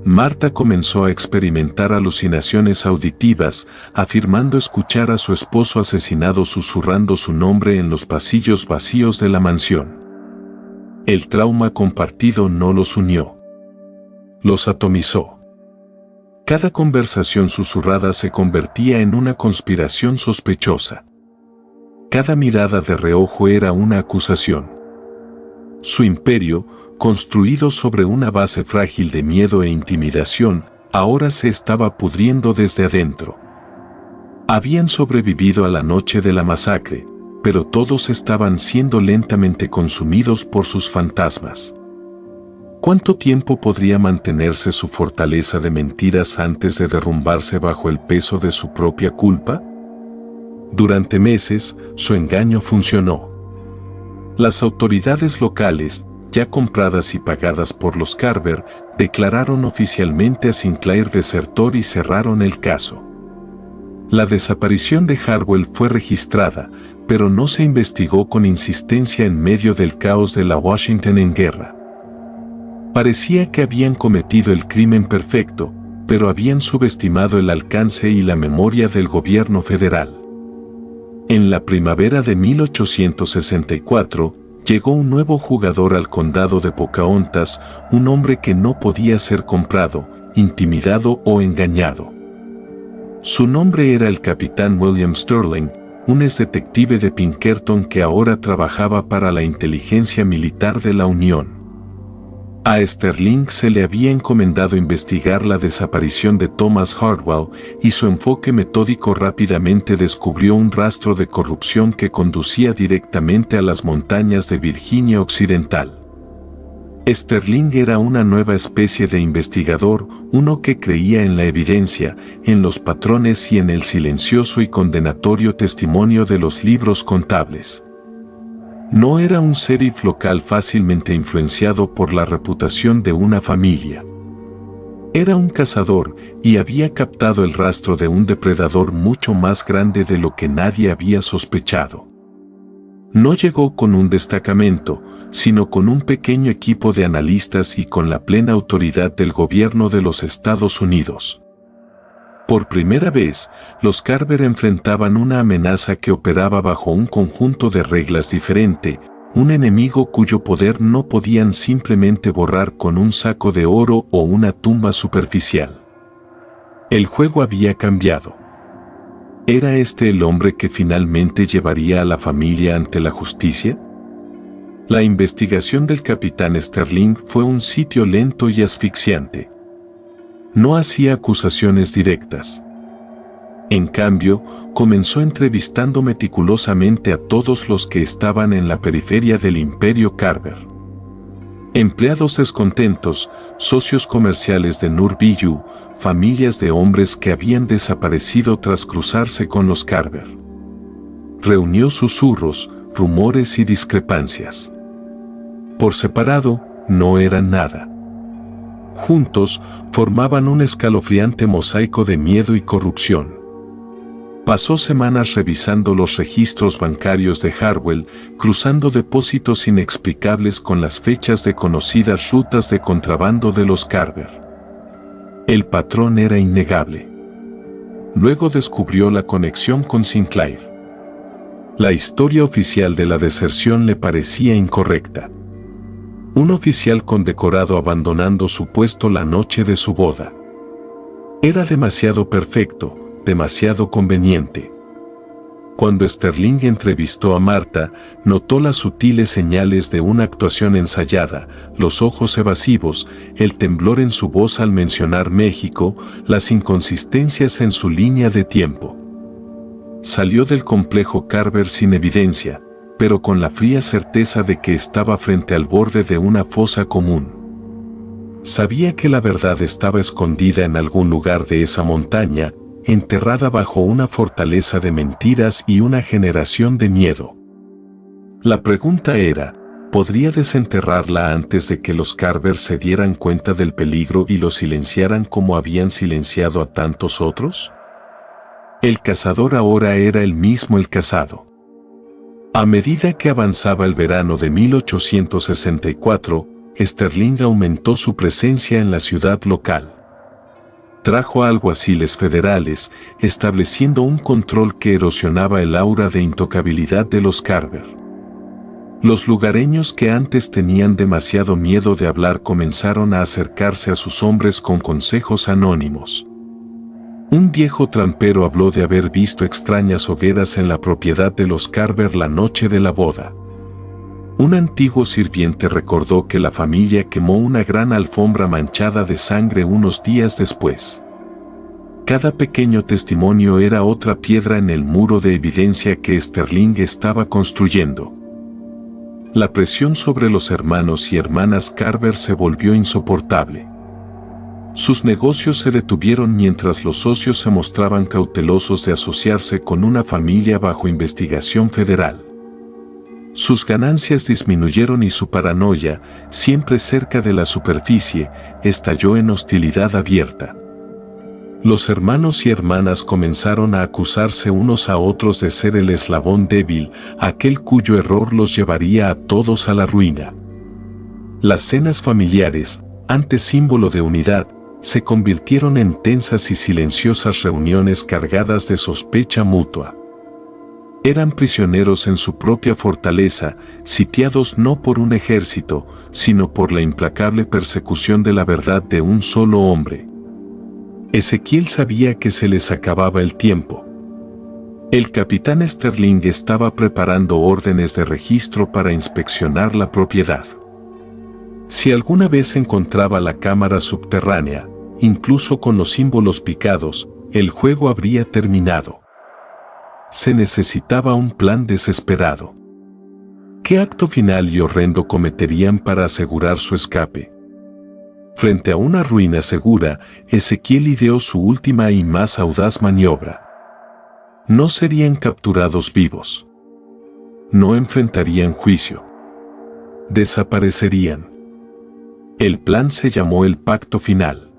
Marta comenzó a experimentar alucinaciones auditivas, afirmando escuchar a su esposo asesinado susurrando su nombre en los pasillos vacíos de la mansión. El trauma compartido no los unió. Los atomizó. Cada conversación susurrada se convertía en una conspiración sospechosa. Cada mirada de reojo era una acusación. Su imperio, construido sobre una base frágil de miedo e intimidación, ahora se estaba pudriendo desde adentro. Habían sobrevivido a la noche de la masacre, pero todos estaban siendo lentamente consumidos por sus fantasmas. ¿Cuánto tiempo podría mantenerse su fortaleza de mentiras antes de derrumbarse bajo el peso de su propia culpa? Durante meses, su engaño funcionó. Las autoridades locales, ya compradas y pagadas por los Carver, declararon oficialmente a Sinclair desertor y cerraron el caso. La desaparición de Harwell fue registrada, pero no se investigó con insistencia en medio del caos de la Washington en guerra. Parecía que habían cometido el crimen perfecto, pero habían subestimado el alcance y la memoria del gobierno federal. En la primavera de 1864, llegó un nuevo jugador al condado de Pocahontas, un hombre que no podía ser comprado, intimidado o engañado. Su nombre era el capitán William Sterling, un exdetective de Pinkerton que ahora trabajaba para la inteligencia militar de la Unión. A Sterling se le había encomendado investigar la desaparición de Thomas Harwell y su enfoque metódico rápidamente descubrió un rastro de corrupción que conducía directamente a las montañas de Virginia Occidental. Sterling era una nueva especie de investigador, uno que creía en la evidencia, en los patrones y en el silencioso y condenatorio testimonio de los libros contables. No era un sheriff local fácilmente influenciado por la reputación de una familia. Era un cazador y había captado el rastro de un depredador mucho más grande de lo que nadie había sospechado. No llegó con un destacamento, sino con un pequeño equipo de analistas y con la plena autoridad del gobierno de los Estados Unidos. Por primera vez, los Carver enfrentaban una amenaza que operaba bajo un conjunto de reglas diferente, un enemigo cuyo poder no podían simplemente borrar con un saco de oro o una tumba superficial. El juego había cambiado. ¿Era este el hombre que finalmente llevaría a la familia ante la justicia? La investigación del capitán Sterling fue un sitio lento y asfixiante. No hacía acusaciones directas. En cambio, comenzó entrevistando meticulosamente a todos los que estaban en la periferia del Imperio Carver. Empleados descontentos, socios comerciales de Nurbillu, familias de hombres que habían desaparecido tras cruzarse con los Carver. Reunió susurros, rumores y discrepancias. Por separado, no eran nada. Juntos, formaban un escalofriante mosaico de miedo y corrupción. Pasó semanas revisando los registros bancarios de Harwell, cruzando depósitos inexplicables con las fechas de conocidas rutas de contrabando de los Carver. El patrón era innegable. Luego descubrió la conexión con Sinclair. La historia oficial de la deserción le parecía incorrecta. Un oficial condecorado abandonando su puesto la noche de su boda. Era demasiado perfecto, demasiado conveniente. Cuando Sterling entrevistó a Marta, notó las sutiles señales de una actuación ensayada, los ojos evasivos, el temblor en su voz al mencionar México, las inconsistencias en su línea de tiempo. Salió del complejo Carver sin evidencia, pero con la fría certeza de que estaba frente al borde de una fosa común. Sabía que la verdad estaba escondida en algún lugar de esa montaña, enterrada bajo una fortaleza de mentiras y una generación de miedo. La pregunta era, ¿podría desenterrarla antes de que los Carver se dieran cuenta del peligro y lo silenciaran como habían silenciado a tantos otros? El cazador ahora era el mismo el cazado. A medida que avanzaba el verano de 1864, Sterling aumentó su presencia en la ciudad local. trajo a alguaciles federales, estableciendo un control que erosionaba el aura de intocabilidad de los Carver. Los lugareños que antes tenían demasiado miedo de hablar comenzaron a acercarse a sus hombres con consejos anónimos. Un viejo trampero habló de haber visto extrañas hogueras en la propiedad de los Carver la noche de la boda. Un antiguo sirviente recordó que la familia quemó una gran alfombra manchada de sangre unos días después. Cada pequeño testimonio era otra piedra en el muro de evidencia que Sterling estaba construyendo. La presión sobre los hermanos y hermanas Carver se volvió insoportable. Sus negocios se detuvieron mientras los socios se mostraban cautelosos de asociarse con una familia bajo investigación federal. Sus ganancias disminuyeron y su paranoia, siempre cerca de la superficie, estalló en hostilidad abierta. Los hermanos y hermanas comenzaron a acusarse unos a otros de ser el eslabón débil, aquel cuyo error los llevaría a todos a la ruina. Las cenas familiares, antes símbolo de unidad, se convirtieron en tensas y silenciosas reuniones cargadas de sospecha mutua. Eran prisioneros en su propia fortaleza, sitiados no por un ejército, sino por la implacable persecución de la verdad de un solo hombre. Ezequiel sabía que se les acababa el tiempo. El capitán Sterling estaba preparando órdenes de registro para inspeccionar la propiedad. Si alguna vez encontraba la cámara subterránea, incluso con los símbolos picados, el juego habría terminado. Se necesitaba un plan desesperado. ¿Qué acto final y horrendo cometerían para asegurar su escape? Frente a una ruina segura, Ezequiel ideó su última y más audaz maniobra. No serían capturados vivos. No enfrentarían juicio. Desaparecerían. El plan se llamó el Pacto Final.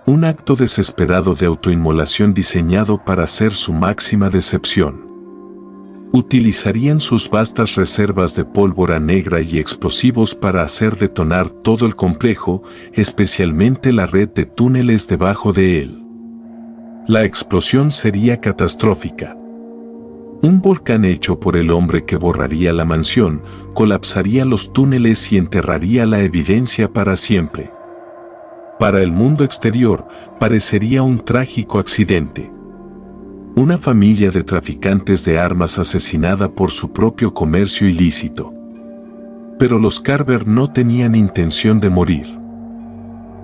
Un acto desesperado de autoinmolación diseñado para ser su máxima decepción. Utilizarían sus vastas reservas de pólvora negra y explosivos para hacer detonar todo el complejo, especialmente la red de túneles debajo de él. La explosión sería catastrófica. Un volcán hecho por el hombre que borraría la mansión, colapsaría los túneles y enterraría la evidencia para siempre. Para el mundo exterior, parecería un trágico accidente. Una familia de traficantes de armas asesinada por su propio comercio ilícito. Pero los Carver no tenían intención de morir.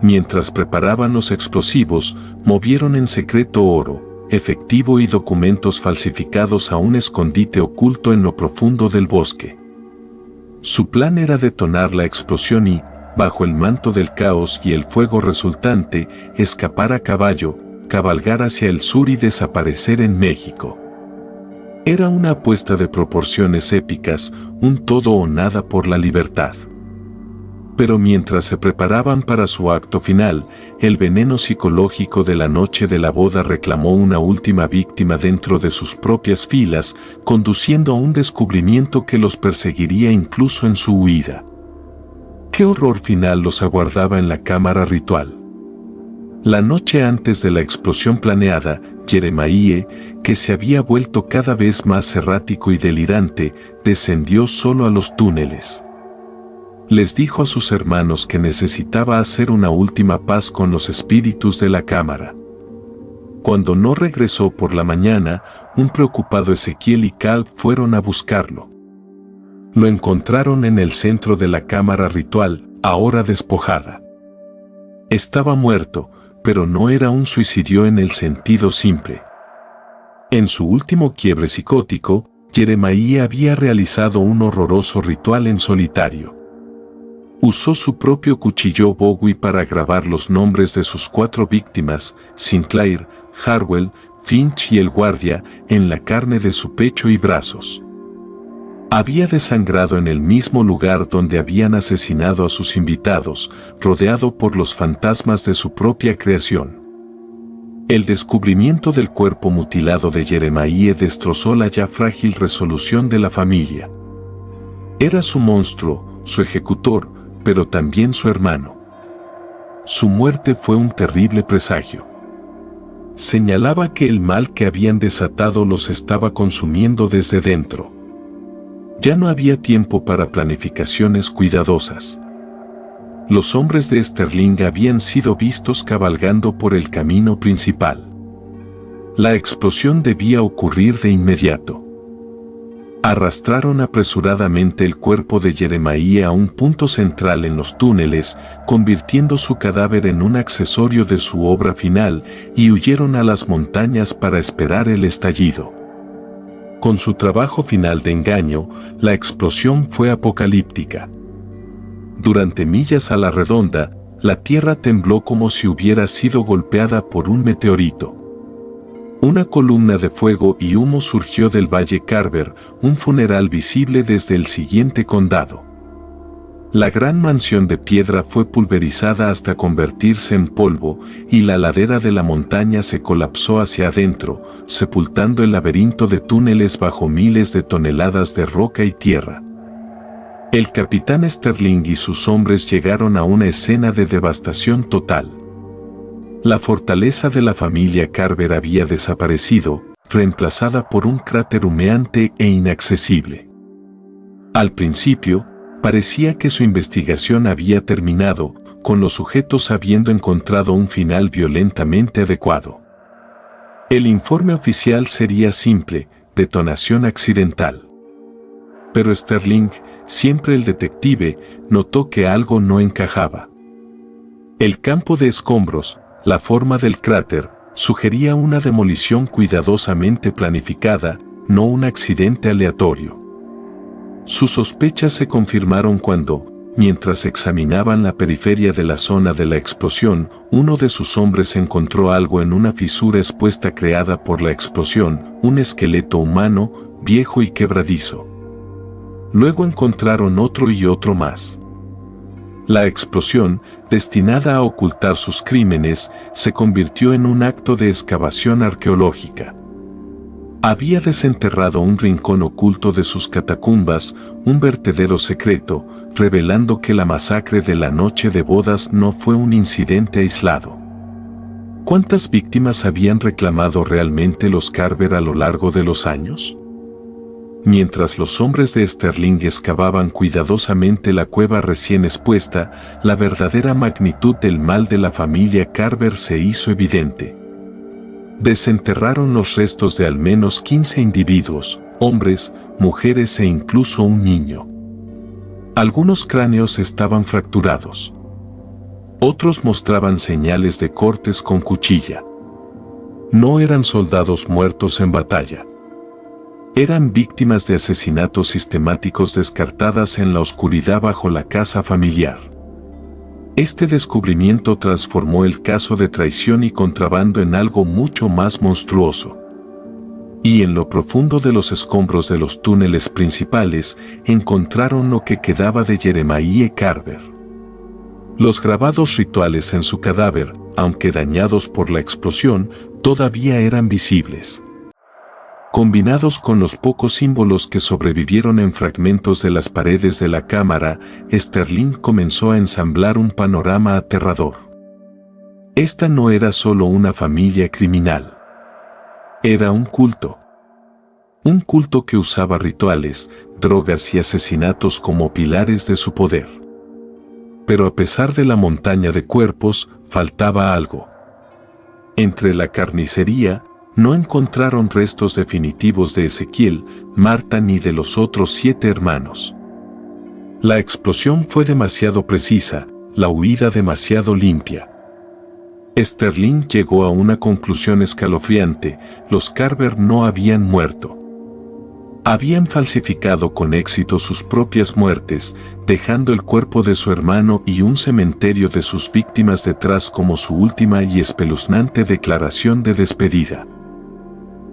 Mientras preparaban los explosivos, movieron en secreto oro, efectivo y documentos falsificados a un escondite oculto en lo profundo del bosque. Su plan era detonar la explosión y, bajo el manto del caos y el fuego resultante, escapar a caballo, cabalgar hacia el sur y desaparecer en México. Era una apuesta de proporciones épicas, un todo o nada por la libertad. Pero mientras se preparaban para su acto final, el veneno psicológico de la noche de la boda reclamó una última víctima dentro de sus propias filas, conduciendo a un descubrimiento que los perseguiría incluso en su huida. ¿Qué horror final los aguardaba en la cámara ritual? La noche antes de la explosión planeada, Jeremiah, que se había vuelto cada vez más errático y delirante, descendió solo a los túneles. Les dijo a sus hermanos que necesitaba hacer una última paz con los espíritus de la cámara. Cuando no regresó por la mañana, un preocupado Ezequiel y Cal fueron a buscarlo. Lo encontraron en el centro de la cámara ritual, ahora despojada. Estaba muerto, pero no era un suicidio en el sentido simple. En su último quiebre psicótico, Jeremiah había realizado un horroroso ritual en solitario. Usó su propio cuchillo Bowie para grabar los nombres de sus 4 víctimas, Sinclair, Harwell, Finch y el guardia, en la carne de su pecho y brazos. Había desangrado en el mismo lugar donde habían asesinado a sus invitados, rodeado por los fantasmas de su propia creación. El descubrimiento del cuerpo mutilado de Jeremiah destrozó la ya frágil resolución de la familia. Era su monstruo, su ejecutor, pero también su hermano. su muerte fue un terrible presagio. Señalaba que el mal que habían desatado los estaba consumiendo desde dentro. Ya no había tiempo para planificaciones cuidadosas. Los hombres de Sterling habían sido vistos cabalgando por el camino principal. La explosión debía ocurrir de inmediato. Arrastraron apresuradamente el cuerpo de Jeremiah a un punto central en los túneles, convirtiendo su cadáver en un accesorio de su obra final, y huyeron a las montañas para esperar el estallido. Con su trabajo final de engaño, la explosión fue apocalíptica. Durante millas a la redonda, la tierra tembló como si hubiera sido golpeada por un meteorito. Una columna de fuego y humo surgió del Valle Carver, un funeral visible desde el siguiente condado. La gran mansión de piedra fue pulverizada hasta convertirse en polvo, y la ladera de la montaña se colapsó hacia adentro, sepultando el laberinto de túneles bajo miles de toneladas de roca y tierra. El capitán Sterling y sus hombres llegaron a una escena de devastación total. La fortaleza de la familia Carver había desaparecido, reemplazada por un cráter humeante e inaccesible. Al principio, parecía que su investigación había terminado, con los sujetos habiendo encontrado un final violentamente adecuado. El informe oficial sería simple: detonación accidental. Pero Sterling, siempre el detective, notó que algo no encajaba. El campo de escombros, la forma del cráter, sugería una demolición cuidadosamente planificada, no un accidente aleatorio. Sus sospechas se confirmaron cuando, mientras examinaban la periferia de la zona de la explosión, uno de sus hombres encontró algo en una fisura expuesta creada por la explosión, un esqueleto humano, viejo y quebradizo. Luego encontraron otro y otro más. La explosión, destinada a ocultar sus crímenes, se convirtió en un acto de excavación arqueológica. Había desenterrado un rincón oculto de sus catacumbas, un vertedero secreto, revelando que la masacre de la noche de bodas no fue un incidente aislado. ¿Cuántas víctimas habían reclamado realmente los Carver a lo largo de los años? Mientras los hombres de Sterling excavaban cuidadosamente la cueva recién expuesta, la verdadera magnitud del mal de la familia Carver se hizo evidente. Desenterraron los restos de al menos 15 individuos, hombres, mujeres e incluso un niño. Algunos cráneos estaban fracturados. Otros mostraban señales de cortes con cuchilla. No eran soldados muertos en batalla. Eran víctimas de asesinatos sistemáticos descartadas en la oscuridad bajo la casa familiar. Este descubrimiento transformó el caso de traición y contrabando en algo mucho más monstruoso. Y en lo profundo de los escombros de los túneles principales, encontraron lo que quedaba de Jeremiah Carver. Los grabados rituales en su cadáver, aunque dañados por la explosión, todavía eran visibles. Combinados con los pocos símbolos que sobrevivieron en fragmentos de las paredes de la cámara, Sterling comenzó a ensamblar un panorama aterrador. Esta no era solo una familia criminal. Era un culto. Un culto que usaba rituales, drogas y asesinatos como pilares de su poder. Pero a pesar de la montaña de cuerpos, faltaba algo. Entre la carnicería, no encontraron restos definitivos de Ezequiel, Marta ni de los otros 7 hermanos. La explosión fue demasiado precisa, la huida demasiado limpia. Sterling llegó a una conclusión escalofriante: los Carver no habían muerto. Habían falsificado con éxito sus propias muertes, dejando el cuerpo de su hermano y un cementerio de sus víctimas detrás como su última y espeluznante declaración de despedida.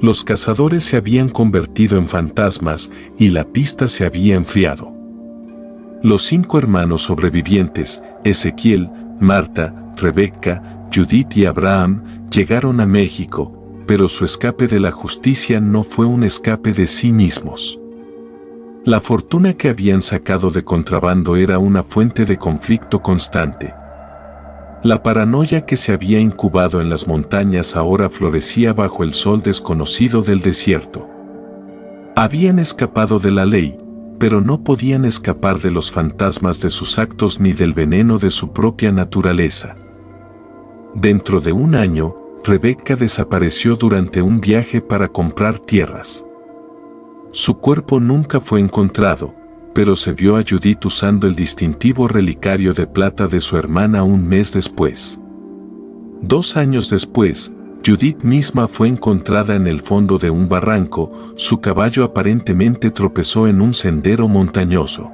Los cazadores se habían convertido en fantasmas y la pista se había enfriado. Los 5 hermanos sobrevivientes, Ezequiel, Marta, Rebeca, Judith y Abraham, llegaron a México, pero su escape de la justicia no fue un escape de sí mismos. La fortuna que habían sacado de contrabando era una fuente de conflicto constante. La paranoia que se había incubado en las montañas ahora florecía bajo el sol desconocido del desierto. Habían escapado de la ley, pero no podían escapar de los fantasmas de sus actos ni del veneno de su propia naturaleza. Dentro de un año, Rebecca desapareció durante un viaje para comprar tierras. Su cuerpo nunca fue encontrado, pero se vio a Judith usando el distintivo relicario de plata de su hermana un mes después. 2 años después, Judith misma fue encontrada en el fondo de un barranco, su caballo aparentemente tropezó en un sendero montañoso.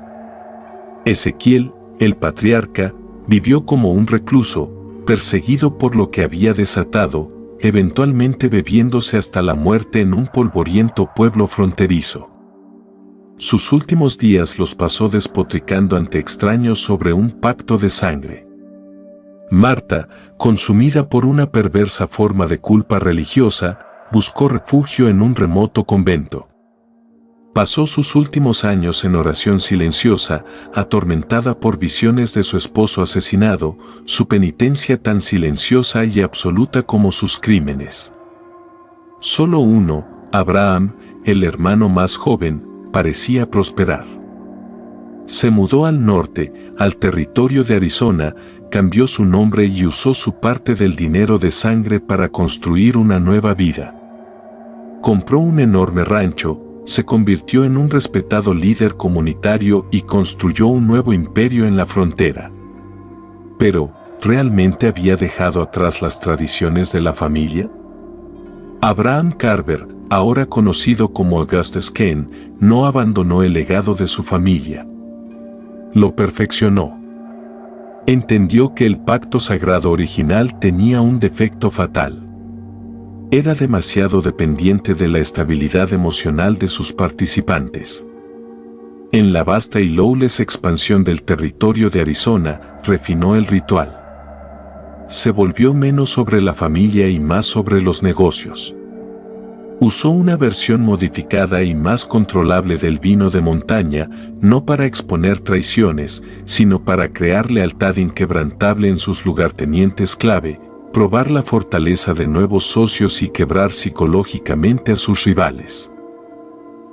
Ezequiel, el patriarca, vivió como un recluso, perseguido por lo que había desatado, eventualmente bebiéndose hasta la muerte en un polvoriento pueblo fronterizo. Sus últimos días los pasó despotricando ante extraños sobre un pacto de sangre. Marta, consumida por una perversa forma de culpa religiosa, buscó refugio en un remoto convento. Pasó sus últimos años en oración silenciosa, atormentada por visiones de su esposo asesinado, su penitencia tan silenciosa y absoluta como sus crímenes. Solo uno, Abraham, el hermano más joven, parecía prosperar. Se mudó al norte, al territorio de Arizona, cambió su nombre y usó su parte del dinero de sangre para construir una nueva vida. Compró un enorme rancho, se convirtió en un respetado líder comunitario y construyó un nuevo imperio en la frontera. Pero, ¿realmente había dejado atrás las tradiciones de la familia? Abraham Carver, ahora conocido como Augustus Kane, no abandonó el legado de su familia. Lo perfeccionó. Entendió que el pacto sagrado original tenía un defecto fatal. Era demasiado dependiente de la estabilidad emocional de sus participantes. En la vasta y lawless expansión del territorio de Arizona, refinó el ritual. Se volvió menos sobre la familia y más sobre los negocios. Usó una versión modificada y más controlable del vino de montaña, no para exponer traiciones, sino para crear lealtad inquebrantable en sus lugartenientes clave, probar la fortaleza de nuevos socios y quebrar psicológicamente a sus rivales.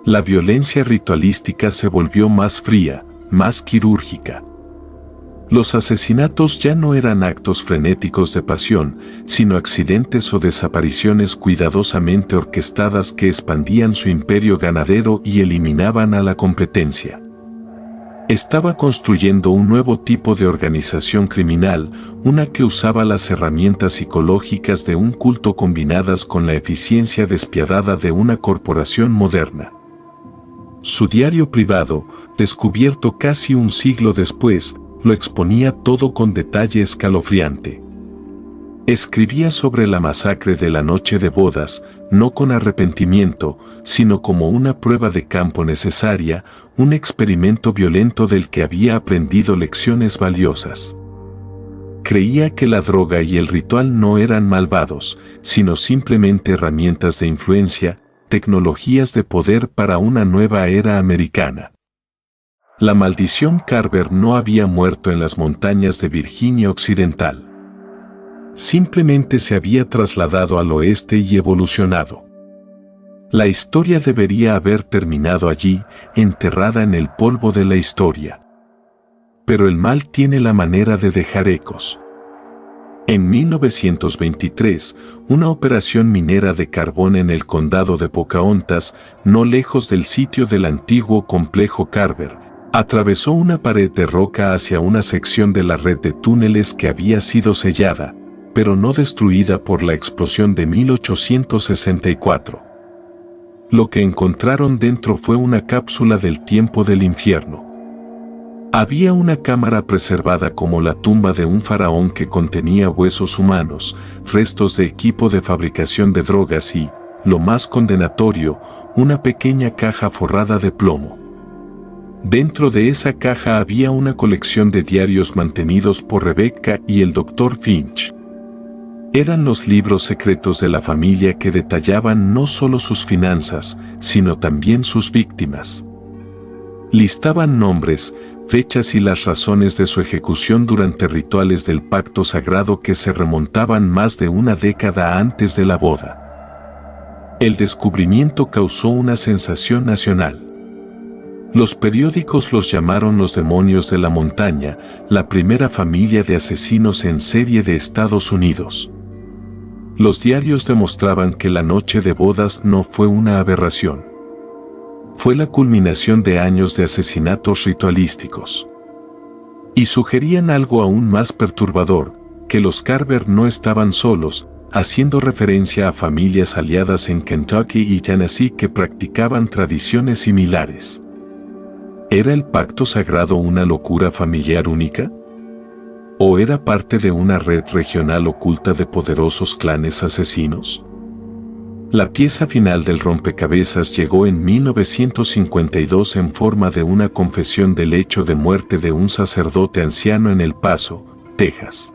La violencia ritualística se volvió más fría, más quirúrgica. Los asesinatos ya no eran actos frenéticos de pasión, sino accidentes o desapariciones cuidadosamente orquestadas que expandían su imperio ganadero y eliminaban a la competencia. Estaba construyendo un nuevo tipo de organización criminal, una que usaba las herramientas psicológicas de un culto combinadas con la eficiencia despiadada de una corporación moderna. Su diario privado, descubierto casi un siglo después, lo exponía todo con detalle escalofriante. Escribía sobre la masacre de la noche de bodas, no con arrepentimiento, sino como una prueba de campo necesaria, un experimento violento del que había aprendido lecciones valiosas. Creía que la droga y el ritual no eran malvados, sino simplemente herramientas de influencia, tecnologías de poder para una nueva era americana. La maldición Carver no había muerto en las montañas de Virginia Occidental. Simplemente se había trasladado al oeste y evolucionado. La historia debería haber terminado allí, enterrada en el polvo de la historia. Pero el mal tiene la manera de dejar ecos. En 1923, una operación minera de carbón en el condado de Pocahontas, no lejos del sitio del antiguo complejo Carver, atravesó una pared de roca hacia una sección de la red de túneles que había sido sellada, pero no destruida por la explosión de 1864. Lo que encontraron dentro fue una cápsula del tiempo del infierno. Había una cámara preservada como la tumba de un faraón que contenía huesos humanos, restos de equipo de fabricación de drogas y, lo más condenatorio, una pequeña caja forrada de plomo. Dentro de esa caja había una colección de diarios mantenidos por Rebecca y el Dr. Finch. Eran los libros secretos de la familia que detallaban no solo sus finanzas, sino también sus víctimas. Listaban nombres, fechas y las razones de su ejecución durante rituales del pacto sagrado que se remontaban más de una década antes de la boda. El descubrimiento causó una sensación nacional. Los periódicos los llamaron los demonios de la montaña, la primera familia de asesinos en serie de Estados Unidos. Los diarios demostraban que la noche de bodas no fue una aberración. Fue la culminación de años de asesinatos ritualísticos. Y sugerían algo aún más perturbador, que los Carver no estaban solos, haciendo referencia a familias aliadas en Kentucky y Tennessee que practicaban tradiciones similares. ¿Era el pacto sagrado una locura familiar única? ¿O era parte de una red regional oculta de poderosos clanes asesinos? La pieza final del rompecabezas llegó en 1952 en forma de una confesión del hecho de muerte de un sacerdote anciano en El Paso, Texas.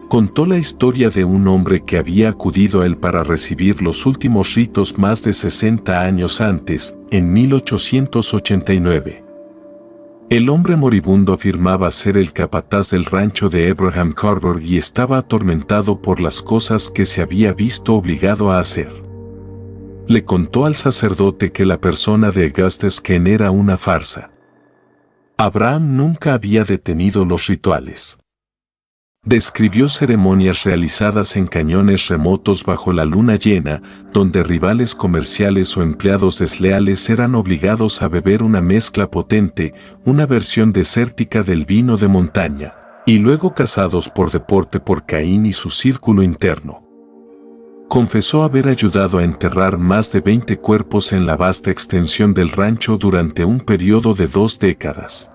Contó la historia de un hombre que había acudido a él para recibir los últimos ritos más de 60 años antes, en 1889. El hombre moribundo afirmaba ser el capataz del rancho de Abraham Carver y estaba atormentado por las cosas que se había visto obligado a hacer. Le contó al sacerdote que la persona de Augustus Ken era una farsa. Abraham nunca había detenido los rituales. Describió ceremonias realizadas en cañones remotos bajo la luna llena, donde rivales comerciales o empleados desleales eran obligados a beber una mezcla potente, una versión desértica del vino de montaña, y luego cazados por deporte por Caín y su círculo interno. Confesó haber ayudado a enterrar más de 20 cuerpos en la vasta extensión del rancho durante un periodo de 2 décadas.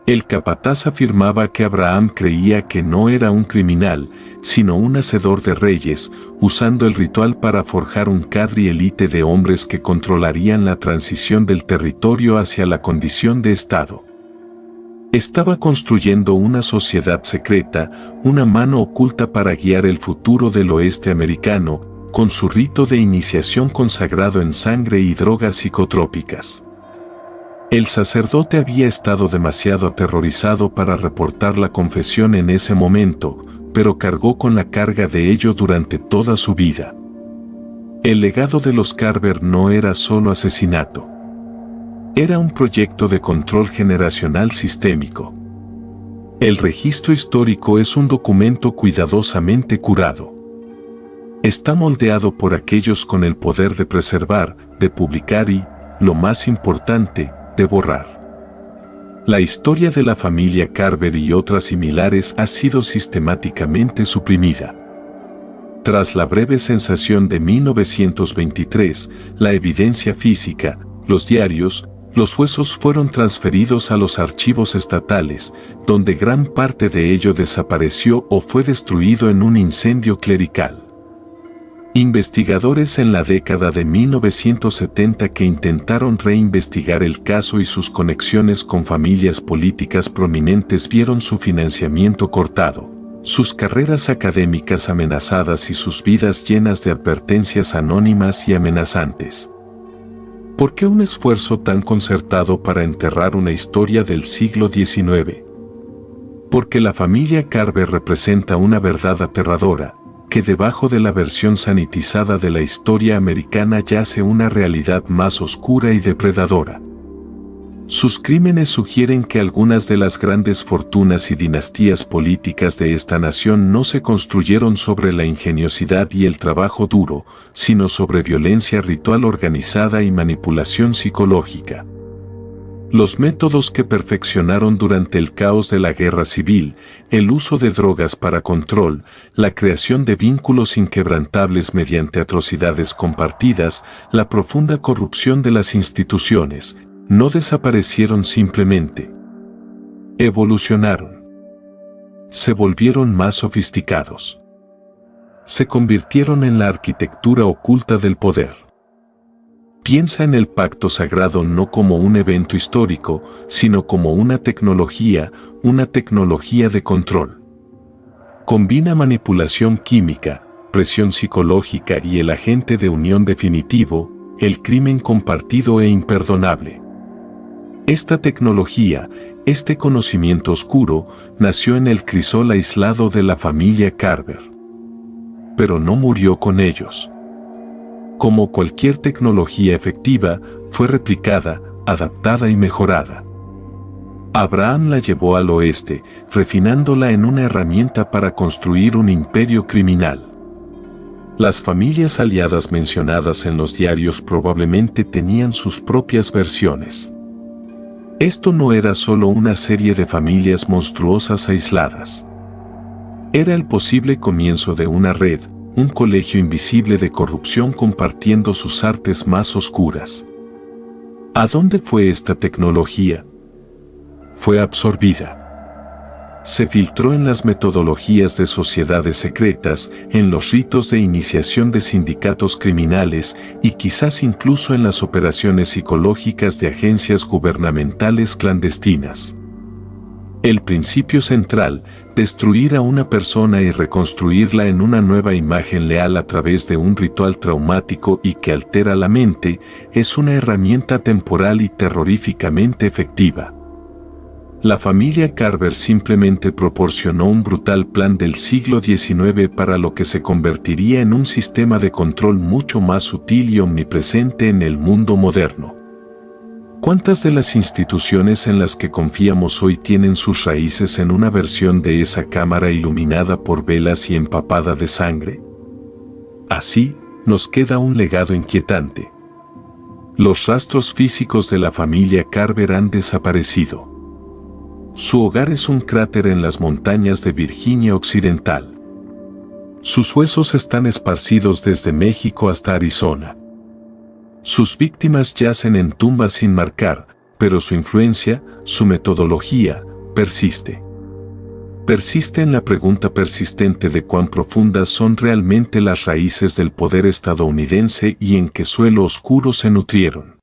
El capataz afirmaba que Abraham creía que no era un criminal, sino un hacedor de reyes, usando el ritual para forjar un cadre élite de hombres que controlarían la transición del territorio hacia la condición de Estado. Estaba construyendo una sociedad secreta, una mano oculta para guiar el futuro del oeste americano, con su rito de iniciación consagrado en sangre y drogas psicotrópicas. El sacerdote había estado demasiado aterrorizado para reportar la confesión en ese momento, pero cargó con la carga de ello durante toda su vida. El legado de los Carver no era solo asesinato. Era un proyecto de control generacional sistémico. El registro histórico es un documento cuidadosamente curado. Está moldeado por aquellos con el poder de preservar, de publicar y, lo más importante, de borrar. La historia de la familia Carver y otras similares ha sido sistemáticamente suprimida. Tras la breve sensación de 1923, la evidencia física, los diarios, los huesos fueron transferidos a los archivos estatales, donde gran parte de ello desapareció o fue destruido en un incendio clerical. Investigadores en la década de 1970 que intentaron reinvestigar el caso y sus conexiones con familias políticas prominentes vieron su financiamiento cortado, sus carreras académicas amenazadas y sus vidas llenas de advertencias anónimas y amenazantes. ¿Por qué un esfuerzo tan concertado para enterrar una historia del siglo XIX? Porque la familia Carver representa una verdad aterradora, que debajo de la versión sanitizada de la historia americana yace una realidad más oscura y depredadora. Sus crímenes sugieren que algunas de las grandes fortunas y dinastías políticas de esta nación no se construyeron sobre la ingeniosidad y el trabajo duro, sino sobre violencia ritual organizada y manipulación psicológica. Los métodos que perfeccionaron durante el caos de la guerra civil, el uso de drogas para control, la creación de vínculos inquebrantables mediante atrocidades compartidas, la profunda corrupción de las instituciones, no desaparecieron simplemente. Evolucionaron. Se volvieron más sofisticados. Se convirtieron en la arquitectura oculta del poder. Piensa en el pacto sagrado no como un evento histórico, sino como una tecnología de control. Combina manipulación química, presión psicológica y el agente de unión definitivo, el crimen compartido e imperdonable. Esta tecnología, este conocimiento oscuro, nació en el crisol aislado de la familia Carver. Pero no murió con ellos. Como cualquier tecnología efectiva, fue replicada, adaptada y mejorada. Abraham la llevó al oeste, refinándola en una herramienta para construir un imperio criminal. Las familias aliadas mencionadas en los diarios probablemente tenían sus propias versiones. Esto no era solo una serie de familias monstruosas aisladas. Era el posible comienzo de una red, un colegio invisible de corrupción compartiendo sus artes más oscuras. ¿A dónde fue esta tecnología? Fue absorbida. Se filtró en las metodologías de sociedades secretas, en los ritos de iniciación de sindicatos criminales y quizás incluso en las operaciones psicológicas de agencias gubernamentales clandestinas. El principio central, destruir a una persona y reconstruirla en una nueva imagen leal a través de un ritual traumático y que altera la mente, es una herramienta temporal y terroríficamente efectiva. La familia Carver simplemente proporcionó un brutal plan del siglo XIX para lo que se convertiría en un sistema de control mucho más sutil y omnipresente en el mundo moderno. ¿Cuántas de las instituciones en las que confiamos hoy tienen sus raíces en una versión de esa cámara iluminada por velas y empapada de sangre? Así, nos queda un legado inquietante. Los rastros físicos de la familia Carver han desaparecido. Su hogar es un cráter en las montañas de Virginia Occidental. Sus huesos están esparcidos desde México hasta Arizona. Sus víctimas yacen en tumbas sin marcar, pero su influencia, su metodología, persiste. Persiste en la pregunta persistente de cuán profundas son realmente las raíces del poder estadounidense y en qué suelo oscuro se nutrieron.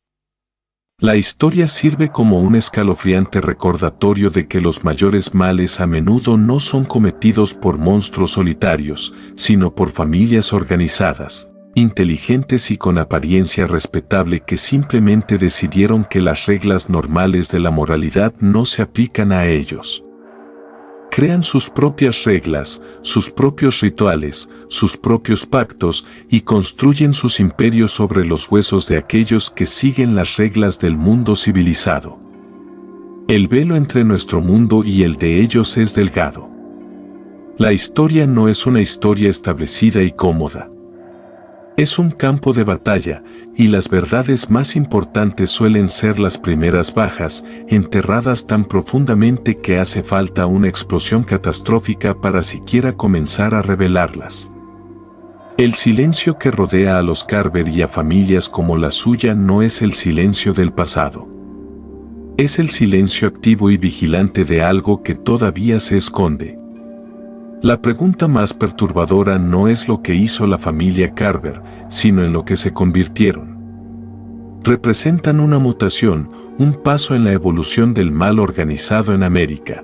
La historia sirve como un escalofriante recordatorio de que los mayores males a menudo no son cometidos por monstruos solitarios, sino por familias organizadas, inteligentes y con apariencia respetable que simplemente decidieron que las reglas normales de la moralidad no se aplican a ellos. Crean sus propias reglas, sus propios rituales, sus propios pactos y construyen sus imperios sobre los huesos de aquellos que siguen las reglas del mundo civilizado. El velo entre nuestro mundo y el de ellos es delgado. La historia no es una historia establecida y cómoda. Es un campo de batalla, y las verdades más importantes suelen ser las primeras bajas, enterradas tan profundamente que hace falta una explosión catastrófica para siquiera comenzar a revelarlas. El silencio que rodea a los Carver y a familias como la suya no es el silencio del pasado. Es el silencio activo y vigilante de algo que todavía se esconde. La pregunta más perturbadora no es lo que hizo la familia Carver, sino en lo que se convirtieron. Representan una mutación, un paso en la evolución del mal organizado en América.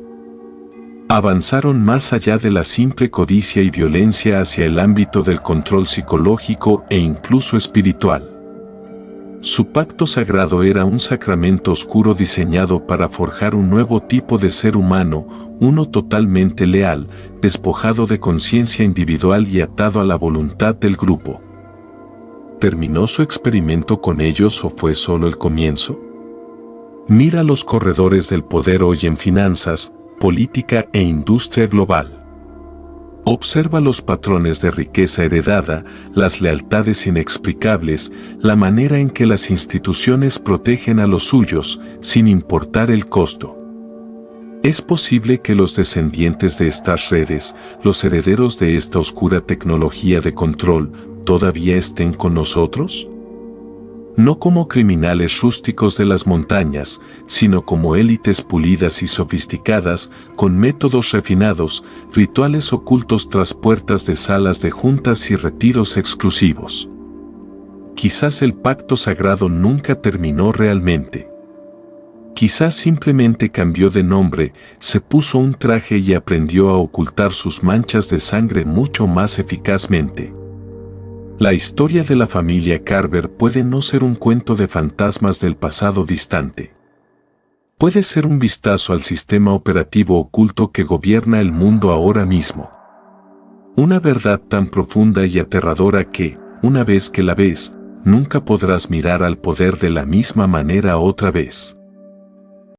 Avanzaron más allá de la simple codicia y violencia hacia el ámbito del control psicológico e incluso espiritual. Su pacto sagrado era un sacramento oscuro diseñado para forjar un nuevo tipo de ser humano, uno totalmente leal, despojado de conciencia individual y atado a la voluntad del grupo. ¿Terminó su experimento con ellos o fue solo el comienzo? Mira los corredores del poder hoy en finanzas, política e industria global. Observa los patrones de riqueza heredada, las lealtades inexplicables, la manera en que las instituciones protegen a los suyos, sin importar el costo. ¿Es posible que los descendientes de estas redes, los herederos de esta oscura tecnología de control, todavía estén con nosotros? No como criminales rústicos de las montañas, sino como élites pulidas y sofisticadas, con métodos refinados, rituales ocultos tras puertas de salas de juntas y retiros exclusivos. Quizás el pacto sagrado nunca terminó realmente. Quizás simplemente cambió de nombre, se puso un traje y aprendió a ocultar sus manchas de sangre mucho más eficazmente. La historia de la familia Carver puede no ser un cuento de fantasmas del pasado distante. Puede ser un vistazo al sistema operativo oculto que gobierna el mundo ahora mismo. Una verdad tan profunda y aterradora que, una vez que la ves, nunca podrás mirar al poder de la misma manera otra vez.